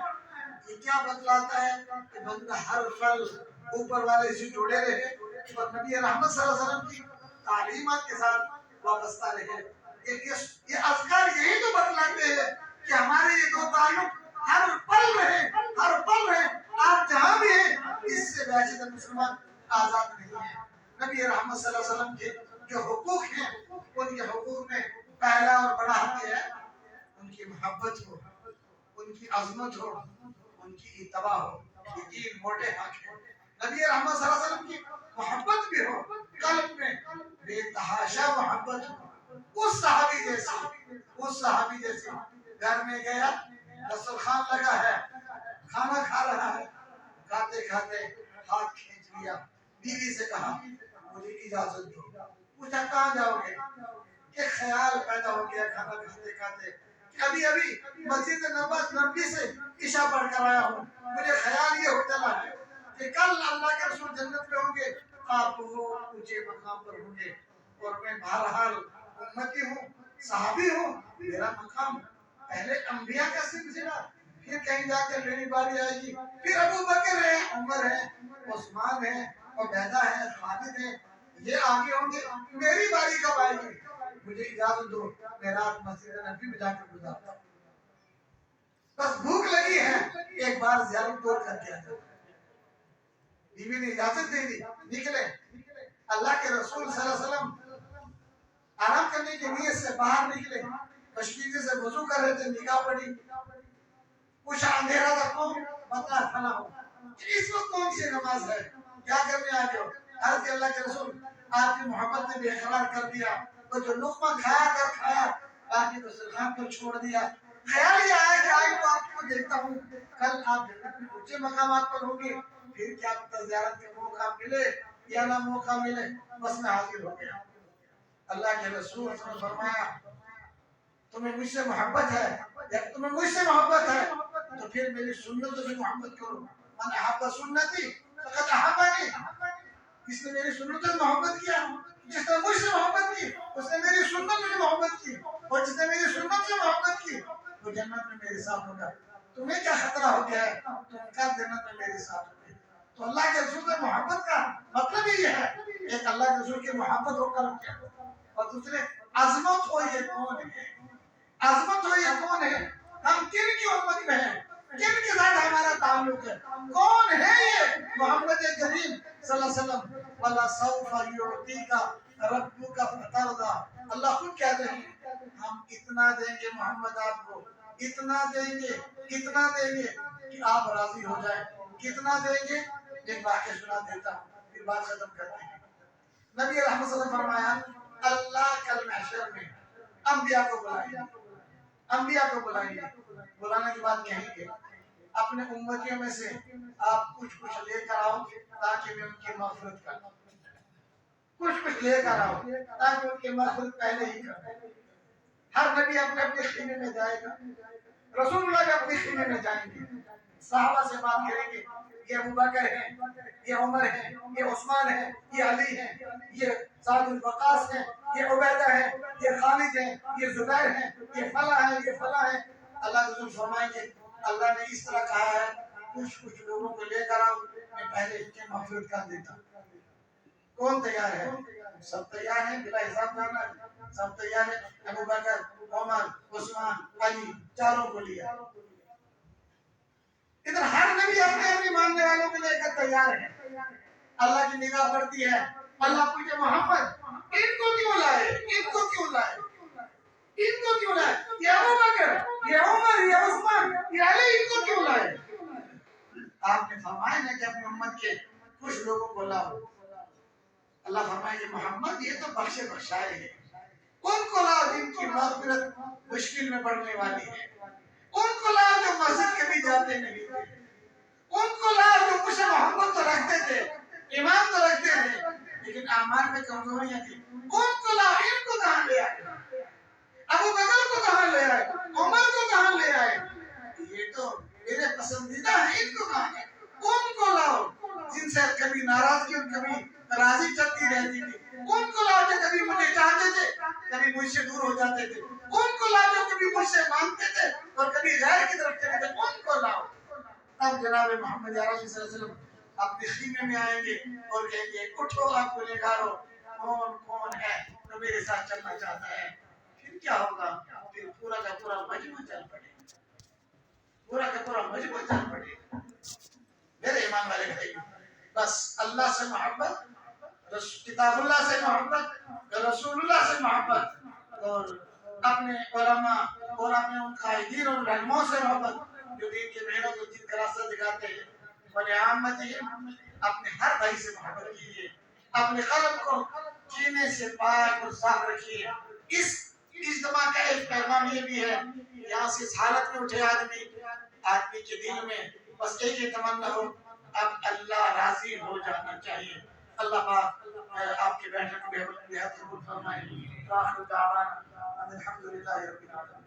یہ کیا بتلاتا ہے کہ بندہ ہر پل اوپر والے سے جڑے رہے اور نبی رحمت صلی اللہ علیہ وسلم کی تعلیمات کے ساتھ وابستہ رہے. یہ اذکار یہی تو بتلاتے ہیں کہ ہمارے یہ دو تعلق ہر پل رہے، ہر پل رہے. آپ جہاں بھی ہیں اس سے وحشت مسلمان آزاد نہیں ہے. نبی رحمت صلی اللہ علیہ وسلم کے جو حقوق ہیں ان کے حقوق میں پہلا اور بڑا حق ہے ان کی محبت ہو، ان کی عظمت ہو، ان کی اتباع ہو. یہ تین موٹے حق ہیں. نبی رحمت صلی اللہ علیہ وسلم کی محبت بھی ہو، قلب میں بے تحاشا محبت ہو. اس صحابی جیسے گھر میں گیا دسترخوان لگا ہے کھانا کھا رہا ہے، کھاتے کھاتے ہاتھ کھینچ لیا، بیوی سے کہا مجھے اجازت دو. پوچھا کہاں جاؤ گے؟ ایک خیال پیدا ہو گیا کھانا کھاتے کھاتے ابھی مسجد نبوی سے عشاء پڑھ کر آیا ہوں، مجھے خیال یہ ہو چلا ہے کہ کل اللہ کے رسول جنت میں ہوں گے، آپ وہ اونچے مقام پر ہوں گے اور میں بہرحال امتی ہوں، صحابی ہوں. میرا مقام پہلے انبیاء کا سلسلہ، پھر کہیں جا کے میری باری آئے گی، پھر ابو بکر ہے، عمر ہے، عثمان ہے، عبیدہ ہے، خالد ہے، یہ آگے ہوں گے. میری باری کب آئے گی؟ مجھے اجازت دو میں رات مسجد نبی میں جا کے گزارتا ہوں. بس بھوک لگی ہے ایک بار زیارت دور کر کے آتا. بیوی نے اجازت دے دی، نکلے. اللہ کے رسول صلی اللہ علیہ وسلم آرام کرنے کی نیت سے باہر نکلے، تشویش سے وضو کر رہے تھے، نگاہ پڑی، پوچھا اندھیرا تھا کون بتا کھڑا ہو، اس وقت کون سی نماز ہے، کیا کرنے آ گئے ہو؟ عرض اللہ کے رسول آپ کی محبت نے بے قرار کر دیا، وہ جو لقمہ کھایا کر کھایا باقی تو سرخان پر چھوڑ دیا. خیال یہ آیا کہ آئی تو آپ کو دیکھتا ہوں کل آپ جنت میں اونچے مقامات پر ہوں گے، پھر کیا پتہ زیارت کے موقع ملے یا نہ موقع ملے. بس میں حاضر ہو گیا. اللہ کے رسول نے فرمایا تمہیں مجھ سے محبت ہے، جب تمہیں مجھ سے محبت ہے تو پھر میری سنتوں سے محبت کرو. من احب سنتی فقد احبنی، جس نے میری سنتوں سے محبت کیا، جس نے مجھ سے محبت کی اس نے میری سنتوں سے محبت کی، اور جس نے میری سنت سے محبت کی وہ جنت میں میرے ساتھ ہوگا. تمہیں کیا خطرہ ہو گیا ہے؟ تم کل جنت میں میرے ساتھ ہوگے. تو اللہ کے رسول سے محبت کا مطلب ہی یہ ہے ایک اللہ کے رسول کی محبت ہو کر اور دوسرے عظمت ہو. یہ کون ہے؟ عظمت ہو یہ کون ہے؟ ہم کن کی امت میں ہیں؟ کن کے ساتھ ہمارا تعلق ہے؟ کون ہے یہ محمد کریم صلی اللہ علیہ وسلم؟ وَلَسَوْفَ يُعْطِيكَ رَبُّكَ فَتَرْضَىٰ. اللہ خود کہتے ہیں ہم اتنا دیں گے محمد آپ کو، اتنا دیں گے، اتنا دیں گے کہ آپ راضی ہو جائیں. کتنا دیں گے؟ ایک واقعہ سنا دیتا ہوں پھر بات ختم کرتے ہیں. نبی رحمت صلی اللہ علیہ وسلم فرمایا اللہ کل محشر میں انبیاء کو بلائیں گے، انبیاء کو بلائیں گے. بلانے کے بعد کہیں گے اپنے امتیوں میں سے آپ کچھ لے کر آؤ تاکہ میں ان کی مغفرت کروں. کچھ لے کر آؤ تاکہ ان کی مغفرت پہلے ہی کروں. ہر نبی اپنے اپنے خیمے میں جائے گا، رسول اللہ بھی اپنے خیمے میں جائیں گے، صحابہ سے بات کریں گے یہ ابو بکر ہیں، یہ عمر ہیں، یہ عثمان ہیں، یہ علی ہیں، یہ سعد بن وقاص ہیں، یہ عبیدہ ہیں، یہ خالد ہیں، یہ زبیر ہیں، یہ فلاں ہیں، یہ فلاں ہیں. اللہ رسول فرمائیں گے اللہ نے اس طرح کہا ہے کچھ لوگوں کو لے کر آؤ میں پہلے ان کی مغفرت کر دیتا. کون تیار ہے؟ سب تیار ہیں، بلا حساب جانا ہے، سب تیار ہیں. ابو بکر، عمر، عثمان، علی چاروں کو لیا. ادھر ہر نبی اپنے ماننے والوں کو لے کر تیار ہے. اللہ کی نگاہ پڑتی ہے. اللہ پوچھے محمد ان کو کیوں لائے، ان کو کیوں لائے، ان کو کیوں لائے؟ یہ ابو بکر، یہ عمر، یہ عثمان، یہ علی ان کو کیوں لائے؟ آپ نے فرمایا نا کہ اپنی امت کے کچھ لوگوں کو لاؤ. اللہ فرمائے کہ محمد یہ تو بخشے بخشائے ہیں، ان کو لاؤ جن کی مغفرت مشکل میں پڑنے والی ہے، ان کو لاؤ جو مسجد کبھی جاتے نہیں تھے، ان کو لاؤ جو مجھ سے محبت تو رکھتے تھے، ایمان تو رکھتے تھے، لیکن اعمال میں کمزوریاں تھیں، ان کو لاؤ۔ ان کو کہاں لے آئے؟ ابو بکر کو کہاں لے آئے؟ عمر کو کہاں لے آئے؟ یہ تو میرے پسندیدہ ہیں، ان کو کہاں لے آئے؟ ان کو لاؤ جن سے کبھی ناراضگی اور کبھی راضی چلتی رہتی تھی، ان کو لاؤ جو کبھی مجھے چاہتے تھے کبھی مجھ سے دور ہو جاتے تھے، ان کو لاؤ جو کبھی مجھ سے مانگتے تھے اور کبھی غیر کی طرف چلے تھے، ان کو لاؤ۔ اب جناب محمد عربی صلی اللہ علیہ وسلم اپنے خیمے میں آئیں گے اور کہیں گے اٹھو آپ گنہگارو، کون کون ہے جو میرے ساتھ چلنا چاہتا ہے؟ پھر کیا ہوگا؟ پھر پورا کا پورا مجمع چل پڑے، پورا کا پورا مجمع چل پڑے۔ میرے ایمان والے بھائی، بس اللہ سے محبت، کتاب اللہ سے محبت، رسول اللہ سے محبت، اور اپنے علماء اور اپنے ان قائدین اور علماء سے محبت جو دین کی محنت اور دین کا راستہ دکھاتے ہیں۔ وَلِعَامَّتِهِمْ، اپنے ہر بھائی سے محبت کیجیے، اپنے قلب کو کینے سے پاک اور صاف رکھیے۔ اس اجتماع کا ایک پیغام یہ بھی ہے، یہاں سے اس حالت میں اٹھے آدمی کے دل میں بس ایک ہی تمنا ہو، اب اللہ راضی ہو جانا چاہیے۔ اللہ پاک آپ کے بیٹھے کو بہت قبول فرمائے۔ آخر دعوانا الحمدللہ رب العالمین۔